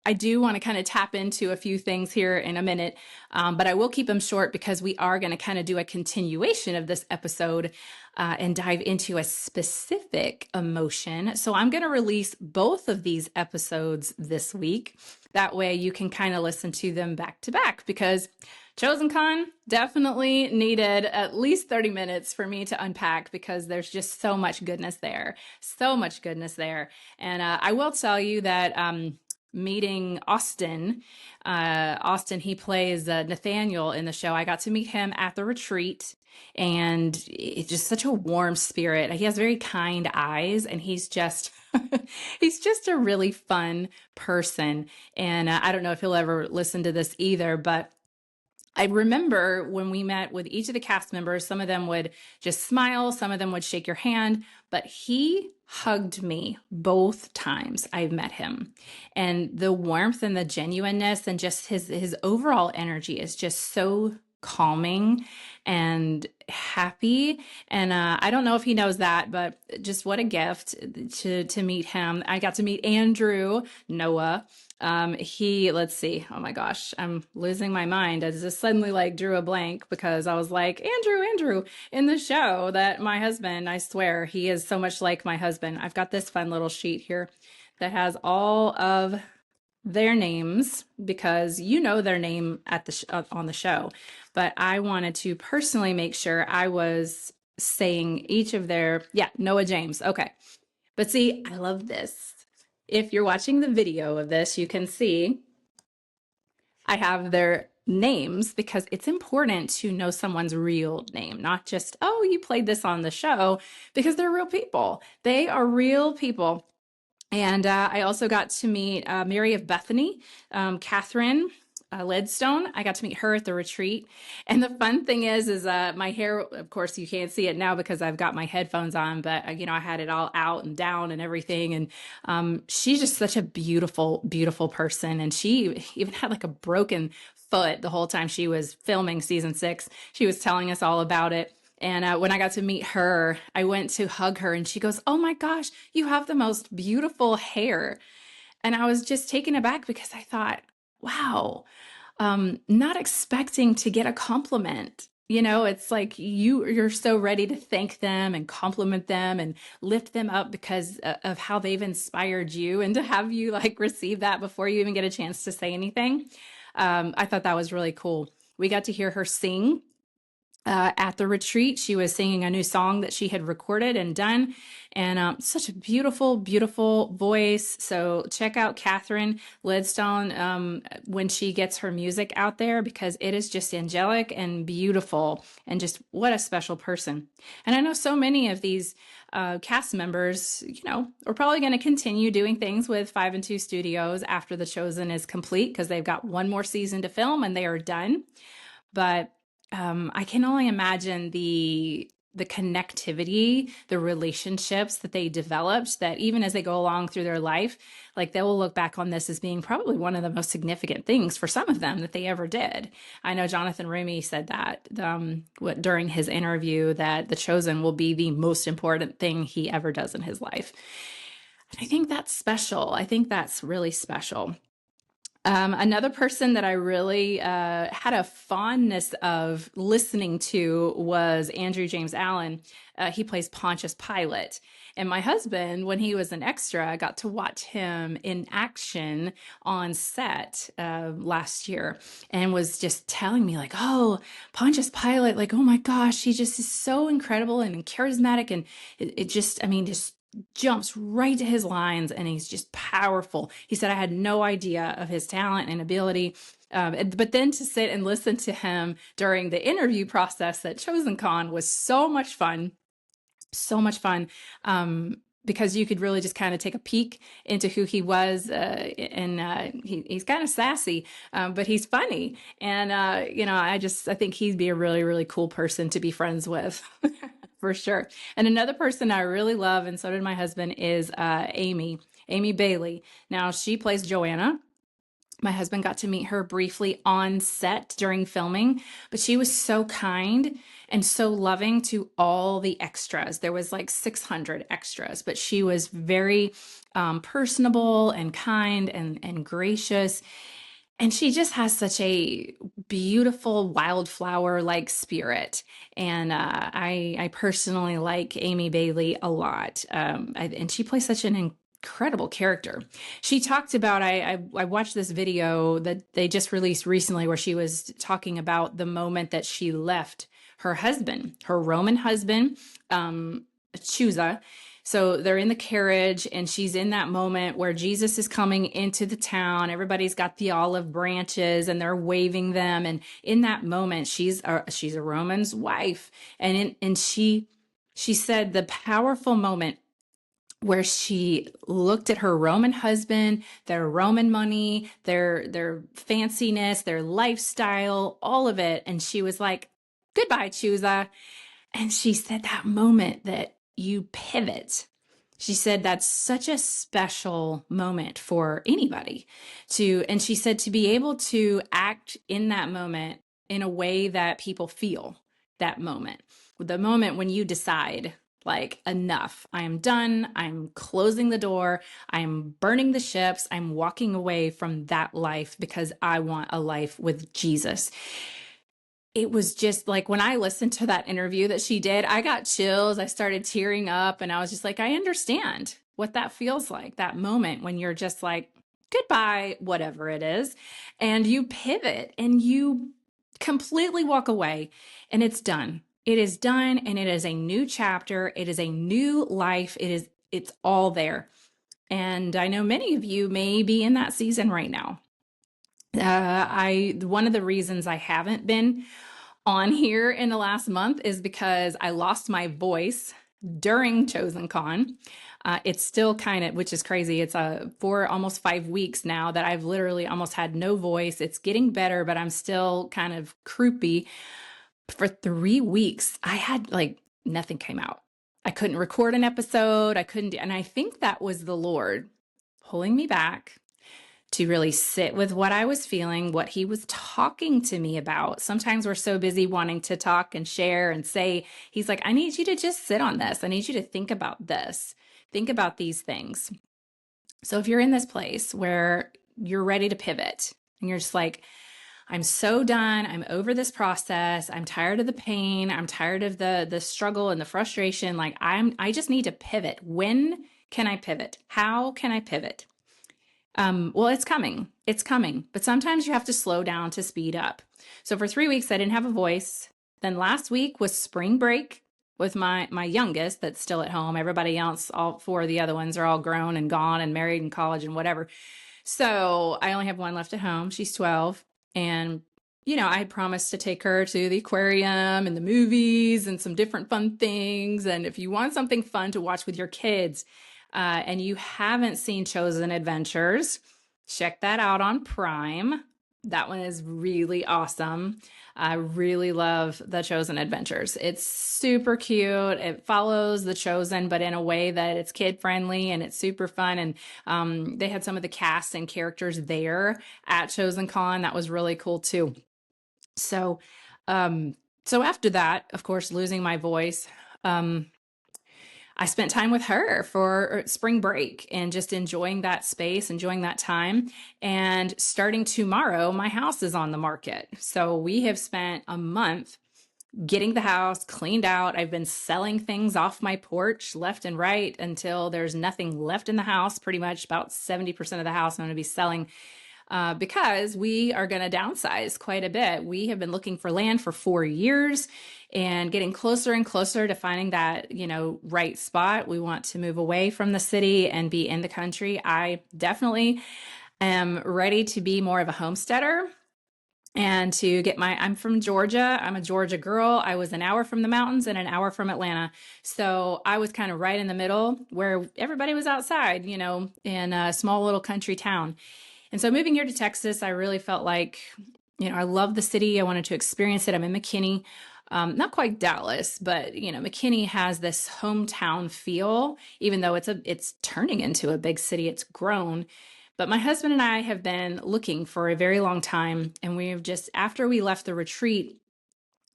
I do want to kind of tap into a few things here in a minute, but I will keep them short because we are going to kind of do a continuation of this episode and dive into a specific emotion. So I'm going to release both of these episodes this week. That way you can kind of listen to them back to back, because ChosenCon definitely needed at least 30 minutes for me to unpack, because there's just so much goodness there. So much goodness there. And I will tell you that meeting Austin, he plays Nathaniel in the show. I got to meet him at the retreat, and it's just such a warm spirit. He has very kind eyes, and he's just he's just a really fun person. And I don't know if he'll ever listen to this either, but I remember when we met with each of the cast members, some of them would just smile, some of them would shake your hand, but he hugged me both times I've met him. And the warmth and the genuineness and just his overall energy is just so calming and happy. And I don't know if he knows that, but just what a gift to meet him. I got to meet Andrew Noah. Let's see. Oh my gosh, I'm losing my mind. I just suddenly like drew a blank because I was like, Andrew in the show, that my husband, I swear he is so much like my husband. I've got this fun little sheet here that has all of their names, because you know their name at on the show, but I wanted to personally make sure I was saying each of their, Noah James. Okay. But see, I love this. If you're watching the video of this, you can see I have their names, because it's important to know someone's real name, not just, oh, you played this on the show, because they're real people. They are real people. And I also got to meet Mary of Bethany, Catherine Ledstone. I got to meet her at the retreat. And the fun thing is my hair, of course, you can't see it now because I've got my headphones on, but I had it all out and down and everything. And she's just such a beautiful, beautiful person. And she even had like a broken foot the whole time she was filming season 6. She was telling us all about it. And when I got to meet her, I went to hug her and she goes, "Oh my gosh, you have the most beautiful hair." And I was just taken aback because I thought, wow, not expecting to get a compliment. It's like you're so ready to thank them and compliment them and lift them up because of how they've inspired you, and to have you like receive that before you even get a chance to say anything. I thought that was really cool. We got to hear her sing at the retreat. She was singing a new song that she had recorded and done, and such a beautiful, beautiful voice. So check out Catherine Lidstone when she gets her music out there, because it is just angelic and beautiful, and just what a special person. And I know so many of these cast members, are probably going to continue doing things with 5 and 2 Studios after The Chosen is complete, because they've got one more season to film and they are done. But I can only imagine the connectivity, the relationships that they developed, that even as they go along through their life, like they will look back on this as being probably one of the most significant things for some of them that they ever did. I know Jonathan Rumi said that during his interview, that The Chosen will be the most important thing he ever does in his life. And I think that's special. I think that's really special. Another person that I really had a fondness of listening to was Andrew James Allen. He plays Pontius Pilate. And my husband, when he was an extra, got to watch him in action on set last year, and was just telling me like, "Oh, Pontius Pilate, like, oh my gosh, he just is so incredible and charismatic." And it just, just jumps right to his lines, and he's just powerful. He said, "I had no idea of his talent and ability." But then to sit and listen to him during the interview process at ChosenCon was so much fun. So much fun. Because you could really just kind of take a peek into who he was. He's kind of sassy, but he's funny. And, I think he'd be a really, really cool person to be friends with. For sure. And another person I really love, and so did my husband, is Amy Bailey. Now, she plays Joanna. My husband got to meet her briefly on set during filming, but she was so kind and so loving to all the extras. There was like 600 extras, but she was very personable and kind and gracious. And she just has such a beautiful wildflower-like spirit. And I personally like Amy Bailey a lot. And she plays such an incredible character. She talked about, I watched this video that they just released recently where she was talking about the moment that she left her husband, her Roman husband, Chusa. So they're in the carriage, and she's in that moment where Jesus is coming into the town. Everybody's got the olive branches and they're waving them. And in that moment, she's a Roman's wife. And she said the powerful moment where she looked at her Roman husband, their Roman money, their fanciness, their lifestyle, all of it. And she was like, "Goodbye, Chusa." And she said that moment that you pivot. She said that's such a special moment for anybody and she said to be able to act in that moment in a way that people feel that moment. The moment when you decide, like, enough, I am done, I'm closing the door, I'm burning the ships, I'm walking away from that life because I want a life with Jesus. It was just like, when I listened to that interview that she did, I got chills. I started tearing up, and I was just like, I understand what that feels like, that moment when you're just like, goodbye, whatever it is. And you pivot and you completely walk away, and it's done. It is done, and it is a new chapter. It is a new life. It's all there. And I know many of you may be in that season right now. One of the reasons I haven't been on here in the last month is because I lost my voice during ChosenCon. It's still kind of, which is crazy. It's for almost 5 weeks now that I've literally almost had no voice. It's getting better, but I'm still kind of croupy. For 3 weeks, I had like nothing came out. I couldn't record an episode. I couldn't, and I think that was the Lord pulling me back to really sit with what I was feeling, what he was talking to me about. Sometimes we're so busy wanting to talk and share and say, he's like, I need you to just sit on this. I need you to think about this. Think about these things. So if you're in this place where you're ready to pivot and you're just like, I'm so done. I'm over this process. I'm tired of the pain. I'm tired of the struggle and the frustration. Like I just need to pivot. When can I pivot? How can I pivot? Well, it's coming. It's coming. But sometimes you have to slow down to speed up. So for 3 weeks, I didn't have a voice. Then last week was spring break with my youngest that's still at home. Everybody else, all four of the other ones are all grown and gone and married in college and whatever. So I only have one left at home. She's 12. And, I had promised to take her to the aquarium and the movies and some different fun things. And if you want something fun to watch with your kids, and you haven't seen Chosen Adventures, check that out on Prime. That one is really awesome. I really love the Chosen Adventures. It's super cute. It follows the Chosen, but in a way that it's kid friendly and it's super fun. And they had some of the cast and characters there at ChosenCon. That was really cool too. So, so after that, of course, losing my voice, I spent time with her for spring break and just enjoying that space, enjoying that time. And starting tomorrow, my house is on the market. So we have spent a month getting the house cleaned out. I've been selling things off my porch left and right until there's nothing left in the house. Pretty much about 70% of the house I'm going to be selling because we are going to downsize quite a bit. We have been looking for land for 4 years and getting closer and closer to finding that, right spot. We want to move away from the city and be in the country. I definitely am ready to be more of a homesteader and to get I'm from Georgia. I'm a Georgia girl. I was an hour from the mountains and an hour from Atlanta. So I was kind of right in the middle where everybody was outside, in a small little country town. And so moving here to Texas, I really felt like, I love the city. I wanted to experience it. I'm in McKinney, not quite Dallas, but McKinney has this hometown feel, even though it's turning into a big city. It's grown. But my husband and I have been looking for a very long time. And we've just, after we left the retreat,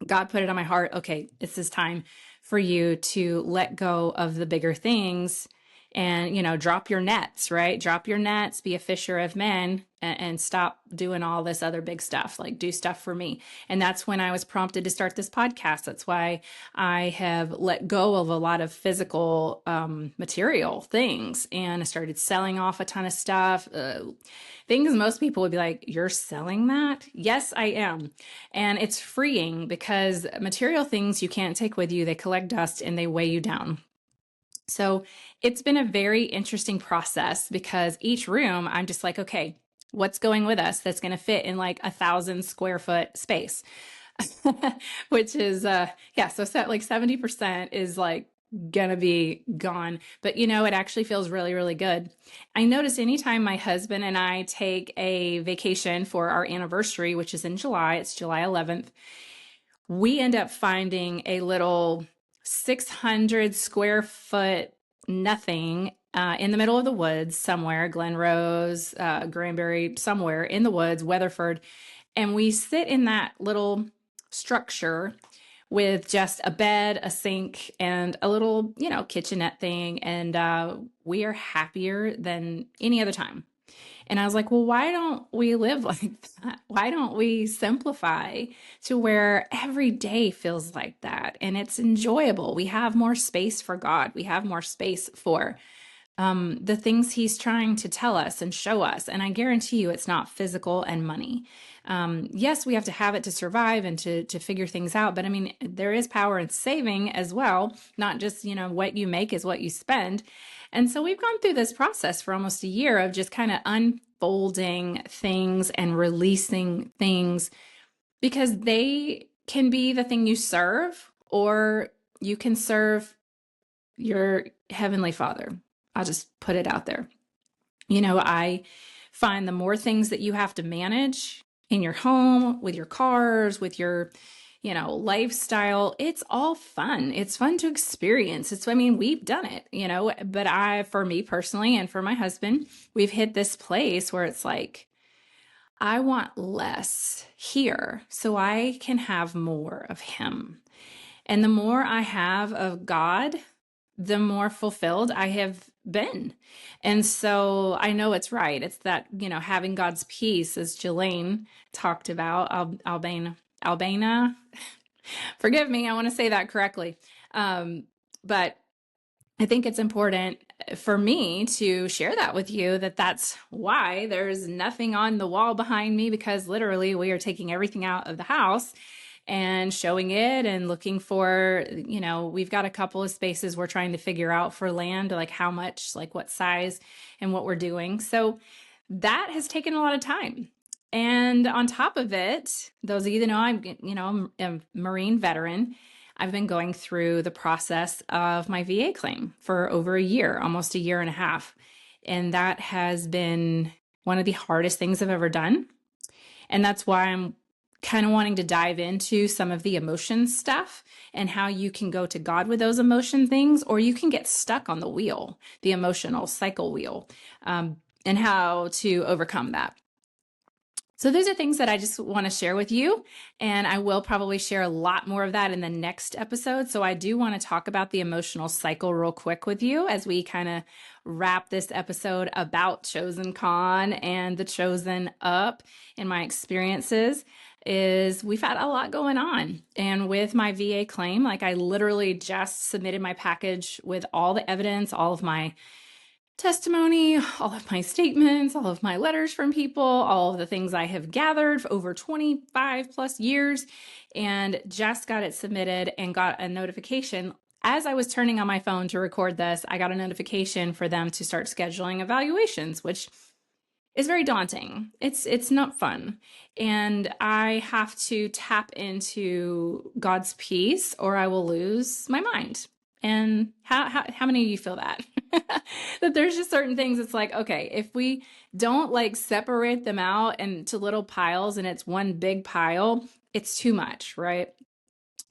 God put it on my heart. Okay, it's this time for you to let go of the bigger things and, drop your nets, right? Drop your nets, be a fisher of men and stop doing all this other big stuff, like do stuff for me. And that's when I was prompted to start this podcast. That's why I have let go of a lot of physical material things. And I started selling off a ton of stuff, things most people would be like, you're selling that? Yes, I am. And it's freeing because material things you can't take with you. They collect dust and they weigh you down. So it's been a very interesting process because each room I'm just like, okay, what's going with us that's going to fit in like 1,000 square foot space, which is, so like 70% is like gonna be gone. But it actually feels really, really good. I notice anytime my husband and I take a vacation for our anniversary, which is in July, it's July 11th, we end up finding a little 600 square foot nothing in the middle of the woods somewhere, Glen Rose, Granbury, somewhere in the woods, Weatherford. And we sit in that little structure with just a bed, a sink, and a little, kitchenette thing. And we are happier than any other time. And I was like, well, why don't we live like that? Why don't we simplify to where every day feels like that and it's enjoyable? We have more space for God. We have more space for the things he's trying to tell us and show us. And I guarantee you it's not physical and money. Yes, we have to have it to survive and to figure things out. But I mean, there is power in saving as well. Not just, what you make is what you spend. And so we've gone through this process for almost a year of just kind of unfolding things and releasing things because they can be the thing you serve, or you can serve your Heavenly Father. I'll just put it out there. I find the more things that you have to manage in your home, with your cars, with your, lifestyle, it's all fun. It's fun to experience. We've done it, but for me personally and for my husband, we've hit this place where it's like, I want less here so I can have more of him. And the more I have of God, the more fulfilled I have been. And so I know it's right. It's that, having God's peace, as Jelaine talked about, Albana, forgive me, I want to say that correctly. But I think it's important for me to share that with you, that's why there's nothing on the wall behind me, because literally we are taking everything out of the house and showing it and looking for, we've got a couple of spaces we're trying to figure out for land, like how much, like what size and what we're doing. So that has taken a lot of time. And on top of it, those of you that know, I'm a Marine veteran. I've been going through the process of my VA claim for over a year, almost a year and a half. And that has been one of the hardest things I've ever done. And that's why I'm kind of wanting to dive into some of the emotion stuff and how you can go to God with those emotion things, or you can get stuck on the wheel, the emotional cycle wheel, and how to overcome that. So those are things that I just want to share with you, and I will probably share a lot more of that in the next episode. So I do want to talk about the emotional cycle real quick with you as we kind of wrap this episode about ChosenCon and the Chosen Up and my experiences. We've had a lot going on. And with my VA claim, like I literally just submitted my package with all the evidence, all of my testimony, all of my statements, all of my letters from people, all of the things I have gathered for over 25 plus years, and just got it submitted and got a notification. As I was turning on my phone to record this, I got a notification for them to start scheduling evaluations, which is very daunting. It's not fun. And I have to tap into God's peace or I will lose my mind. And how many of you feel that? That there's just certain things it's like, okay, if we don't like separate them out into little piles and it's one big pile, it's too much, right?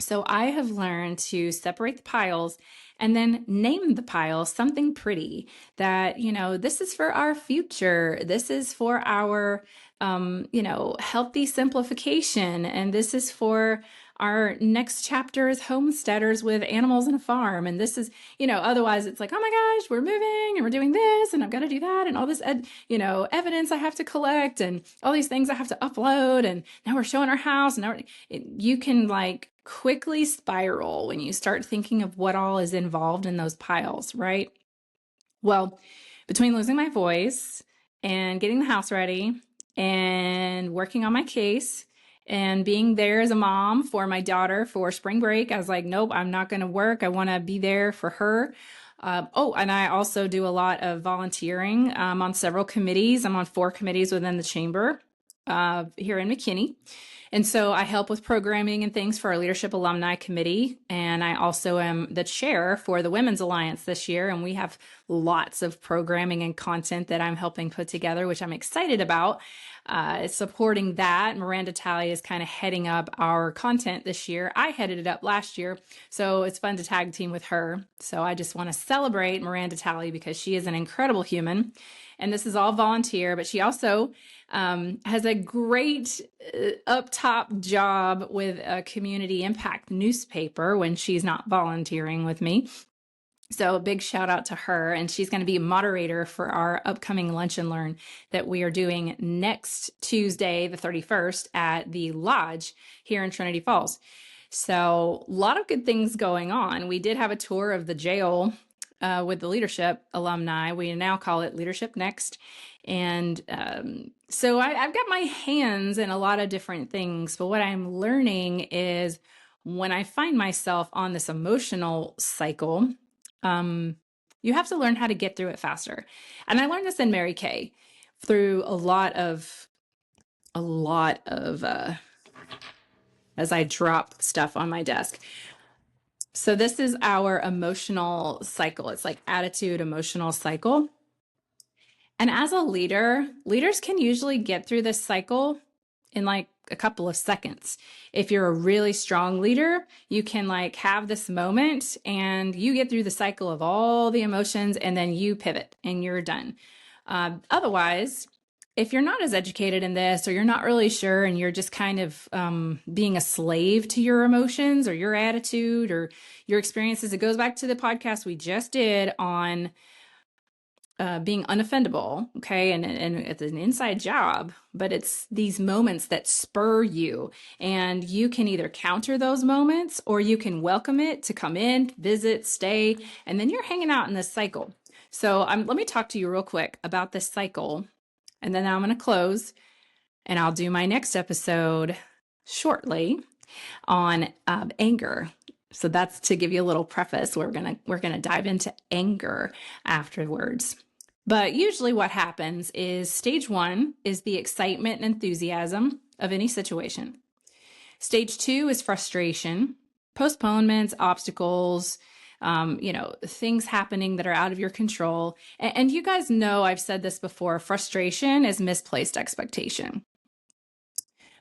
So I have learned to separate the piles and then name the pile something pretty that, this is for our future. This is for our, healthy simplification. And this is for our next chapter as homesteaders with animals and a farm. And this is, otherwise it's like, oh my gosh, we're moving and we're doing this and I've got to do that and all this, evidence I have to collect and all these things I have to upload. And now we're showing our house. And now you can like quickly spiral when you start thinking of what all is involved in those piles, right? Well, between losing my voice and getting the house ready and working on my case and being there as a mom for my daughter for spring break, I was like, nope, I'm not going to work. I want to be there for her. And I also do a lot of volunteering on several committees. I'm on 4 committees within the chamber here in McKinney. And so I help with programming and things for our Leadership Alumni Committee. And I also am the chair for the Women's Alliance this year. And we have lots of programming and content that I'm helping put together, which I'm excited about. Supporting that. Miranda Talley is kind of heading up our content this year. I headed it up last year. So it's fun to tag team with her. So I just want to celebrate Miranda Talley because she is an incredible human. And this is all volunteer, but she also has a great up top job with a community impact newspaper when she's not volunteering with me. So a big shout out to her. And she's going to be a moderator for our upcoming Lunch and Learn that we are doing next Tuesday, the 31st at the Lodge here in Trinity Falls. So a lot of good things going on. We did have a tour of the jail with the leadership alumni. We now call it Leadership Next. And so I've got my hands in a lot of different things. But what I'm learning is when I find myself on this emotional cycle, you have to learn how to get through it faster. And I learned this in Mary Kay through a lot of as I drop stuff on my desk. So this is our emotional cycle. It's like attitude, emotional cycle. And as a leader, leaders can usually get through this cycle in like a couple of seconds. If you're a really strong leader, you can like have this moment and you get through the cycle of all the emotions and then you pivot and you're done. Otherwise, if you're not as educated in this or you're not really sure and you're just kind of being a slave to your emotions or your attitude or your experiences, it goes back to the podcast we just did on being unoffendable, okay? And it's an inside job, but it's these moments that spur you. And you can either counter those moments or you can welcome it to come in, visit, stay, and then you're hanging out in this cycle. So let me talk to you real quick about this cycle, and then I'm going to close, and I'll do my next episode shortly on anger. So that's to give you a little preface. We're gonna dive into anger afterwards. But usually what happens is stage 1 is the excitement and enthusiasm of any situation. Stage 2 is frustration, postponements, obstacles, things happening that are out of your control. And you guys know I've said this before, frustration is misplaced expectation.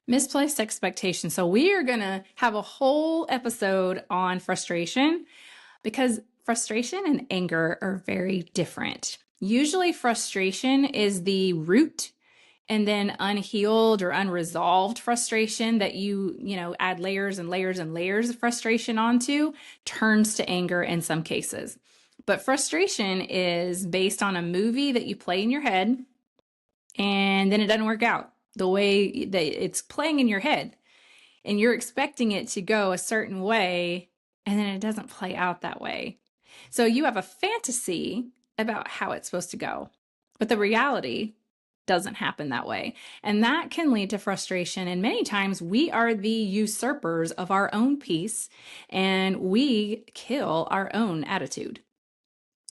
Misplaced expectation. So we are going to have a whole episode on frustration because frustration and anger are very different. Usually frustration is the root, and then unhealed or unresolved frustration that you add layers and layers and layers of frustration onto turns to anger in some cases. But frustration is based on a movie that you play in your head and then it doesn't work out the way that it's playing in your head, and you're expecting it to go a certain way, and then it doesn't play out that way. So you have a fantasy about how it's supposed to go, but the reality doesn't happen that way. And that can lead to frustration. And many times we are the usurpers of our own peace, and we kill our own attitude.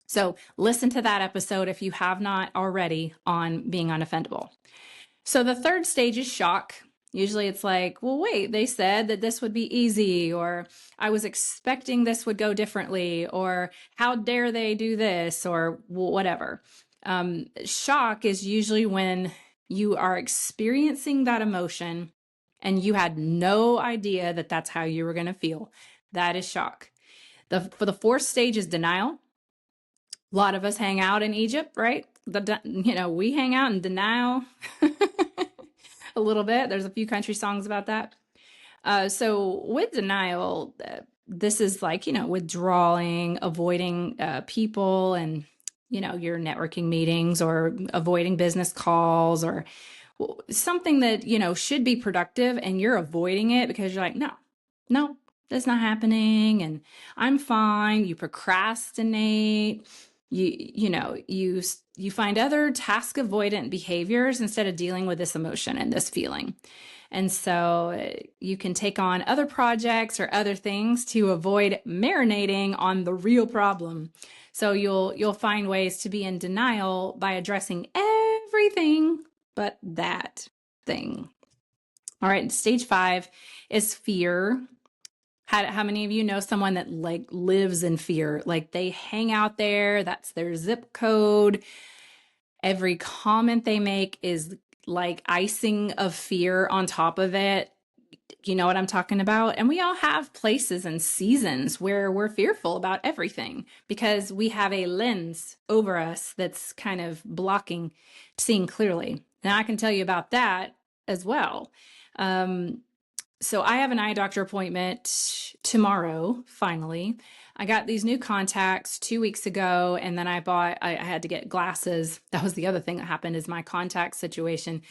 So listen to that episode if you have not already on being unoffendable. So the third stage is shock. Usually it's like, well, wait, they said that this would be easy, or I was expecting this would go differently, or how dare they do this, or whatever. Shock is usually when you are experiencing that emotion and you had no idea that that's how you were going to feel. That is shock. For the fourth stage is denial. A lot of us hang out in Egypt, right? We hang out in denial a little bit. There's a few country songs about that. So with denial, this is like, withdrawing, avoiding people and, your networking meetings, or avoiding business calls, or something that, should be productive, and you're avoiding it because you're like, no, that's not happening. And I'm fine. You procrastinate. You find other task avoidant behaviors instead of dealing with this emotion and this feeling. And so you can take on other projects or other things to avoid marinating on the real problem. So you'll find ways to be in denial by addressing everything but that thing. All right, stage 5 is fear. How many of you know someone that like lives in fear? Like they hang out there, that's their zip code. Every comment they make is like icing of fear on top of it. You know what I'm talking about? And we all have places and seasons where we're fearful about everything because we have a lens over us that's kind of blocking seeing clearly. And I can tell you about that as well. So I have an eye doctor appointment tomorrow, finally. I got these new contacts 2 weeks ago, and then I had to get glasses. That was the other thing that happened, is my contact situation.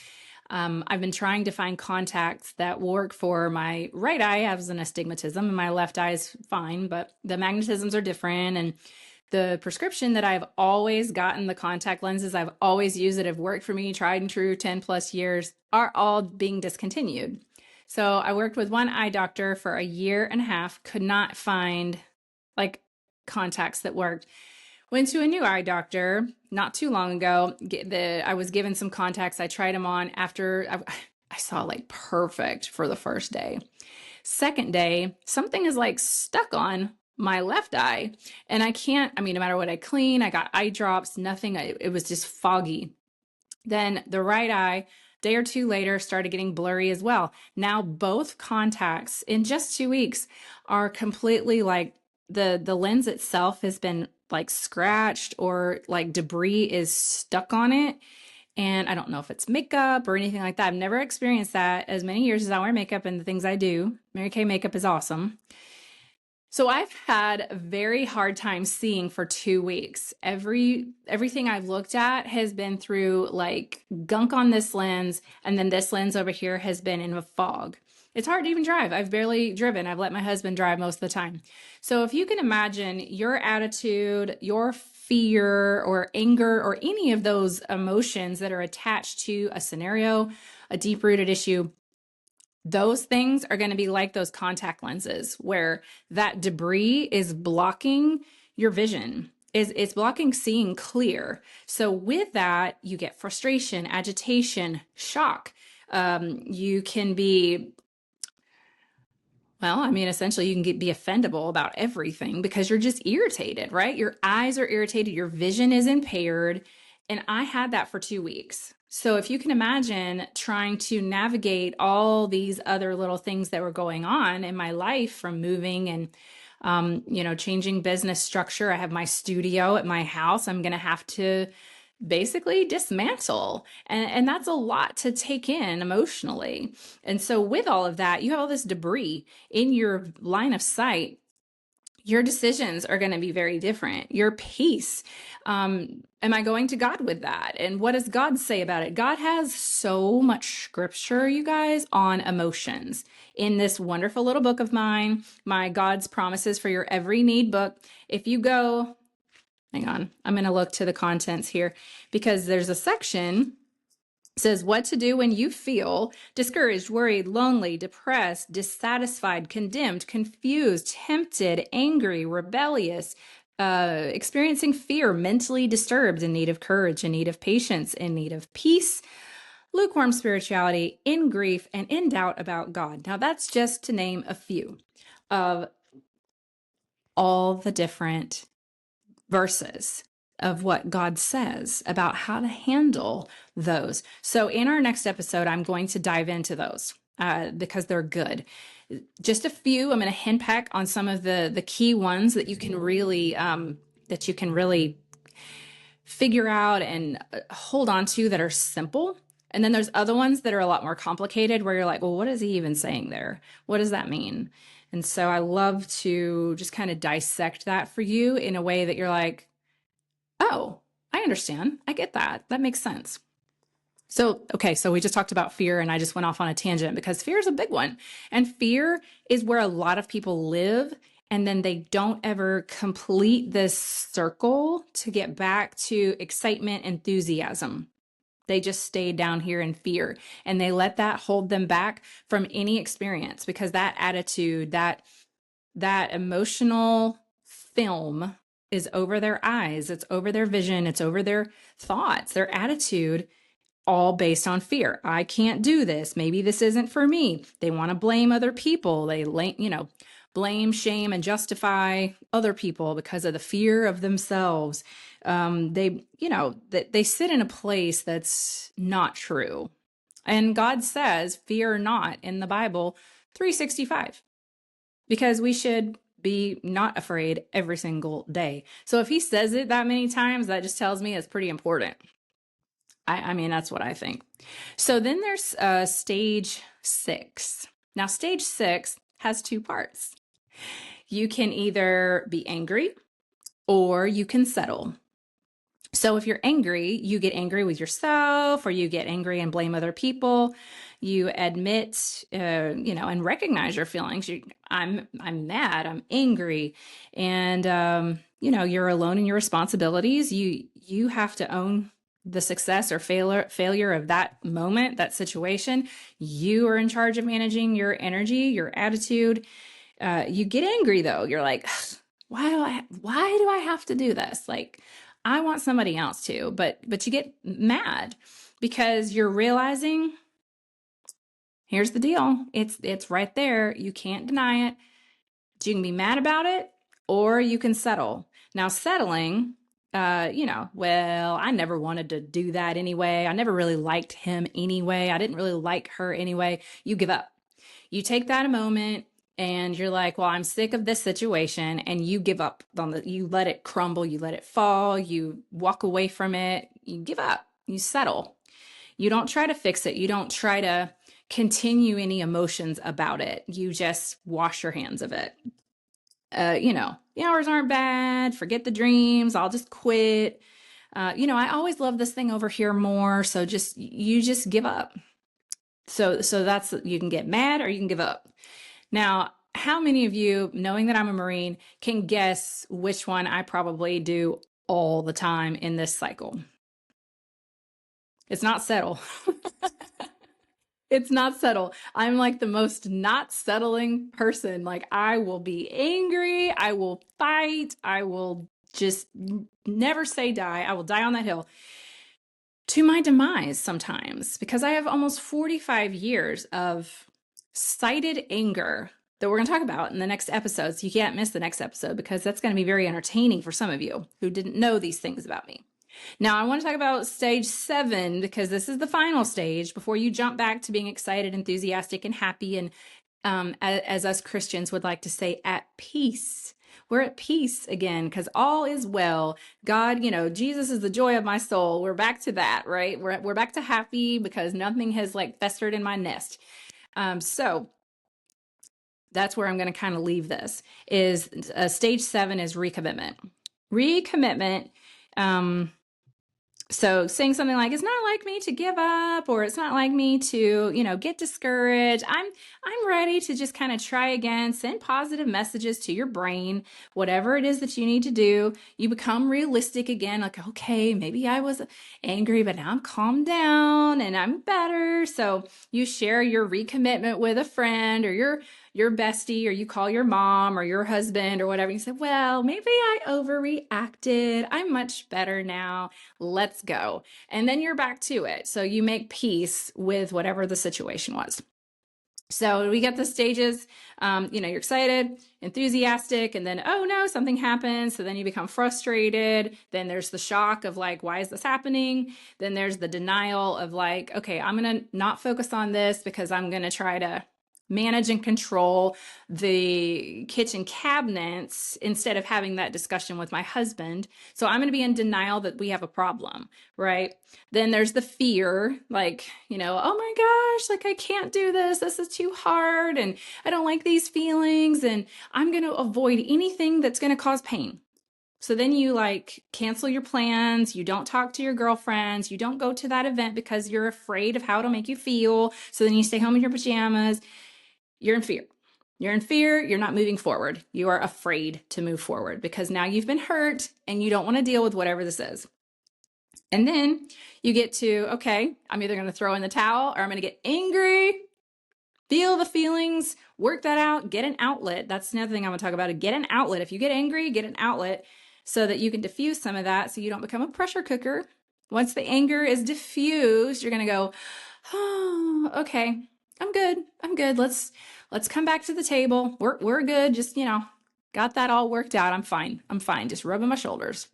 I've been trying to find contacts that work for my right eye. Has an astigmatism, and my left eye is fine, but the magnetisms are different. And the prescription that I've always gotten, the contact lenses I've always used that have worked for me, tried and true, 10 plus years, are all being discontinued. So I worked with one eye doctor for a year and a half, could not find like contacts that worked. Went to a new eye doctor not too long ago. I was given some contacts. I tried them on after I saw like perfect for the first day. Second day, something is like stuck on my left eye. And I can't, I mean, no matter what I clean, I got eye drops, nothing. It was just foggy. Then the right eye, day or two later, started getting blurry as well. Now both contacts in just 2 weeks are completely like the lens itself has been like scratched or like debris is stuck on it. And I don't know if it's makeup or anything like that. I've never experienced that as many years as I wear makeup and the things I do. Mary Kay makeup is awesome. So I've had a very hard time seeing for 2 weeks. Everything I've looked at has been through like gunk on this lens, and then this lens over here has been in a fog. It's hard to even drive. I've barely driven. I've let my husband drive most of the time. So if you can imagine your attitude, your fear or anger or any of those emotions that are attached to a scenario, a deep-rooted issue, those things are going to be like those contact lenses where that debris is blocking your vision. It's blocking seeing clear. So with that, you get frustration, agitation, shock. You can be, well, I mean, essentially, you can be offendable about everything because you're just irritated, right? Your eyes are irritated, your vision is impaired. And I had that for 2 weeks. So if you can imagine trying to navigate all these other little things that were going on in my life from moving and changing business structure. I have my studio at my house. I'm going to have to basically dismantle. And that's a lot to take in emotionally. And so with all of that, you have all this debris in your line of sight. Your decisions are going to be very different. Your peace. Am I going to God with that? And what does God say about it? God has so much scripture, you guys, on emotions in this wonderful little book of mine, my God's Promises for Your Every Need book. If you go, hang on, I'm going to look to the contents here because there's a section says what to do when you feel discouraged, worried, lonely, depressed, dissatisfied, condemned, confused, tempted, angry, rebellious, experiencing fear, mentally disturbed, in need of courage, in need of patience, in need of peace, lukewarm spirituality, in grief, and in doubt about God. Now, that's just to name a few of all the different verses of what God says about how to handle those. So in our next episode, I'm going to dive into those because they're good. Just a few. I'm going to henpeck on some of the key ones that you can really figure out and hold on to that are simple. And then there's other ones that are a lot more complicated where you're like, well, what is he even saying there? What does that mean? And so I love to just kind of dissect that for you in a way that you're like, oh, I understand. I get that. That makes sense. So, okay, so we just talked about fear and I just went off on a tangent because fear is a big one. And fear is where a lot of people live and then they don't ever complete this circle to get back to excitement, enthusiasm. They just stay down here in fear and they let that hold them back from any experience because that attitude, that emotional film is over their eyes, it's over their vision, it's over their thoughts, their attitude, all based on fear. I can't do this. Maybe this isn't for me. They want to blame other people. They, blame, shame, and justify other people because of the fear of themselves. They sit in a place that's not true. And God says, fear not in the Bible 365, because we should be not afraid every single day. So if he says it that many times, that just tells me it's pretty important. I mean, that's what I think. So then there's stage 6. Now, stage 6 has 2 parts. You can either be angry or you can settle. So if you're angry, you get angry with yourself or you get angry and blame other people. You admit, and recognize your feelings. I'm mad, I'm angry. And, you're alone in your responsibilities. You have to own the success or failure of that moment, that situation. You are in charge of managing your energy, your attitude. You get angry though. You're like, why do I have to do this? Like, I want somebody else to, but you get mad because you're realizing, here's the deal. It's right there. You can't deny it. You can be mad about it or you can settle. Now, settling, well, I never wanted to do that anyway. I never really liked him anyway. I didn't really like her anyway. You give up. You take that a moment and you're like, well, I'm sick of this situation. And you give up you let it crumble, you let it fall, you walk away from it, you give up, you settle. You don't try to fix it. You don't try to continue any emotions about it. You just wash your hands of it. The hours aren't bad. Forget the dreams. I'll just quit. I always love this thing over here more. So you just give up. So that's, you can get mad or you can give up. Now, how many of you, knowing that I'm a Marine, can guess which one I probably do all the time in this cycle? It's not settle. It's not settle. I'm like the most not settling person. Like, I will be angry. I will fight. I will just never say die. I will die on that hill to my demise sometimes, because I have almost 45 years of cited anger that we're going to talk about in the next episode. So you can't miss the next episode, because that's going to be very entertaining for some of you who didn't know these things about me. Now, I want to talk about stage 7, because this is the final stage before you jump back to being excited, enthusiastic, and happy. And as us Christians would like to say, at peace. We're at peace again because all is well. God, Jesus is the joy of my soul. We're back to that, right? We're back to happy because nothing has like festered in my nest. So that's where I'm going to kind of leave this. Is stage 7 is recommitment. Recommitment. So saying something like, it's not like me to give up, or it's not like me to, get discouraged. I'm ready to just kind of try again, send positive messages to your brain, whatever it is that you need to do. You become realistic again, like, okay, maybe I was angry, but now I'm calmed down and I'm better. So you share your recommitment with a friend or your bestie, or you call your mom or your husband or whatever. You say, well, maybe I overreacted. I'm much better now. Let's go. And then you're back to it. So you make peace with whatever the situation was. So we get the stages, you're excited, enthusiastic, and then, oh no, something happens. So then you become frustrated. Then there's the shock of like, why is this happening? Then there's the denial of like, okay, I'm going to not focus on this because I'm going to try to manage and control the kitchen cabinets instead of having that discussion with my husband. So I'm going to be in denial that we have a problem, right? Then there's the fear, like, oh my gosh, like I can't do this. This is too hard. And I don't like these feelings. And I'm going to avoid anything that's going to cause pain. So then you like cancel your plans. You don't talk to your girlfriends. You don't go to that event because you're afraid of how it'll make you feel. So then you stay home in your pajamas. You're in fear. You're in fear. You're not moving forward. You are afraid to move forward because now you've been hurt and you don't want to deal with whatever this is. And then you get to, okay, I'm either going to throw in the towel or I'm going to get angry, feel the feelings, work that out, get an outlet. That's another thing I want to talk about. Get an outlet. If you get angry, get an outlet so that you can diffuse some of that so you don't become a pressure cooker. Once the anger is diffused, you're going to go, oh, okay. I'm good. Let's come back to the table. We're good. Just, got that all worked out. I'm fine. Just rubbing my shoulders,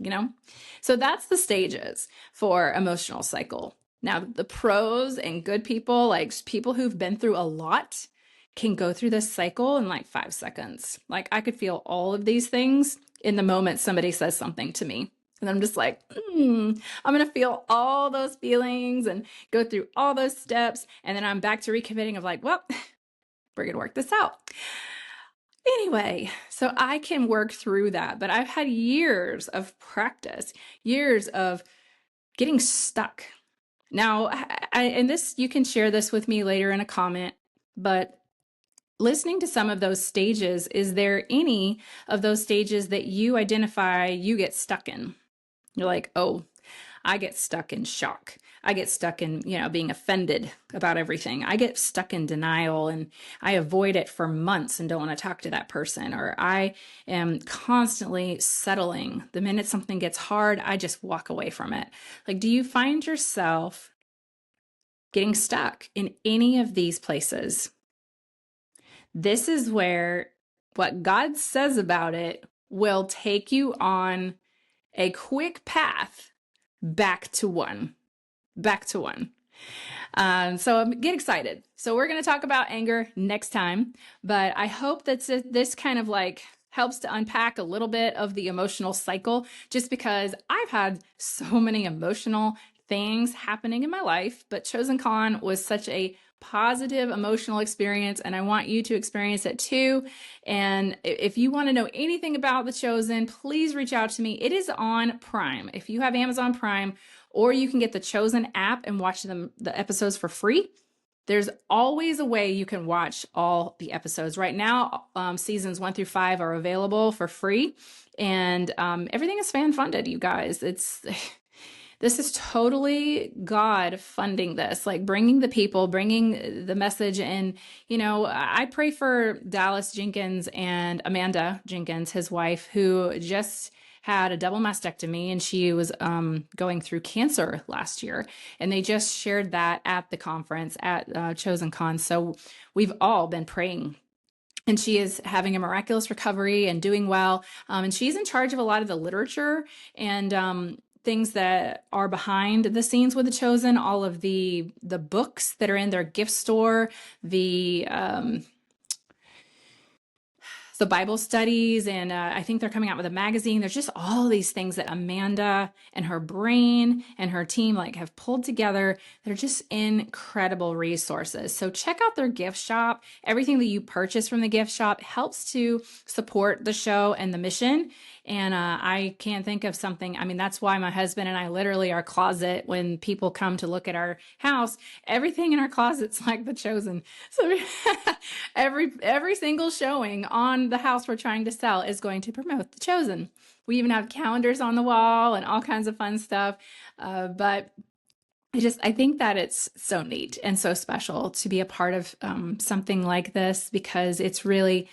So that's the stages for emotional cycle. Now, the pros and good people, like people who've been through a lot, can go through this cycle in like 5 seconds. Like I could feel all of these things in the moment somebody says something to me. And I'm just like, I'm going to feel all those feelings and go through all those steps. And then I'm back to recommitting of like, well, we're going to work this out. Anyway, so I can work through that. But I've had years of practice, years of getting stuck. Now, and this, you can share this with me later in a comment, but listening to some of those stages, is there any of those stages that you identify you get stuck in? You're like, oh, I get stuck in shock. I get stuck in, being offended about everything. I get stuck in denial and I avoid it for months and don't want to talk to that person. Or I am constantly settling. The minute something gets hard, I just walk away from it. Like, do you find yourself getting stuck in any of these places? This is where what God says about it will take you on a quick path back to one. Back to one. So get excited. So we're going to talk about anger next time, but I hope that this kind of like helps to unpack a little bit of the emotional cycle, just because I've had so many emotional things happening in my life, but ChosenCon was such a positive emotional experience, and I want you to experience it too. And if you want to know anything about The Chosen, please reach out to me. It is on Prime. If you have Amazon Prime, or you can get the Chosen app and watch the episodes for free. There's always a way you can watch all the episodes. Right now, seasons 1 through 5 are available for free, and everything is fan funded, you guys. This is totally God funding this, like bringing the people, bringing the message. And, you know, I pray for Dallas Jenkins and Amanda Jenkins, his wife, who just had a double mastectomy, and she was going through cancer last year. And they just shared that at the conference at ChosenCon. So we've all been praying. And she is having a miraculous recovery and doing well. And she's in charge of a lot of the literature and things that are behind the scenes with The Chosen, all of the books that are in their gift store, the Bible studies, and I think they're coming out with a magazine. There's just all these things that Amanda and her brain and her team like have pulled together. They're just incredible resources. So check out their gift shop. Everything that you purchase from the gift shop helps to support the show and the mission. And I can't think of something. I mean, that's why my husband and I literally, our closet, when people come to look at our house, everything in our closet's like The Chosen. So every single showing on the house we're trying to sell is going to promote The Chosen. We even have calendars on the wall and all kinds of fun stuff. But I think that it's so neat and so special to be a part of something like this, because it's really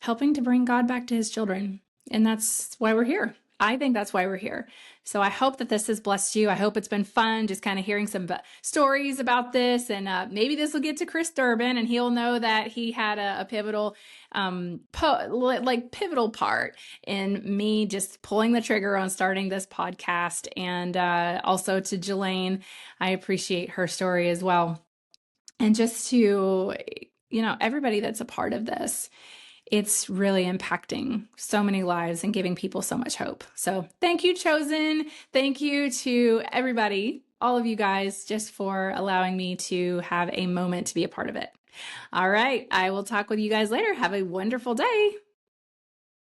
helping to bring God back to his children. And that's why we're here. I think that's why we're here. So I hope that this has blessed you. I hope it's been fun just kind of hearing some stories about this. And maybe this will get to Chris Durbin, and he'll know that he had a pivotal, pivotal part in me just pulling the trigger on starting this podcast. And also to Jelaine, I appreciate her story as well. And just to, everybody that's a part of this, it's really impacting so many lives and giving people so much hope. So thank you, Chosen. Thank you to everybody, all of you guys, just for allowing me to have a moment to be a part of it. All right. I will talk with you guys later. Have a wonderful day.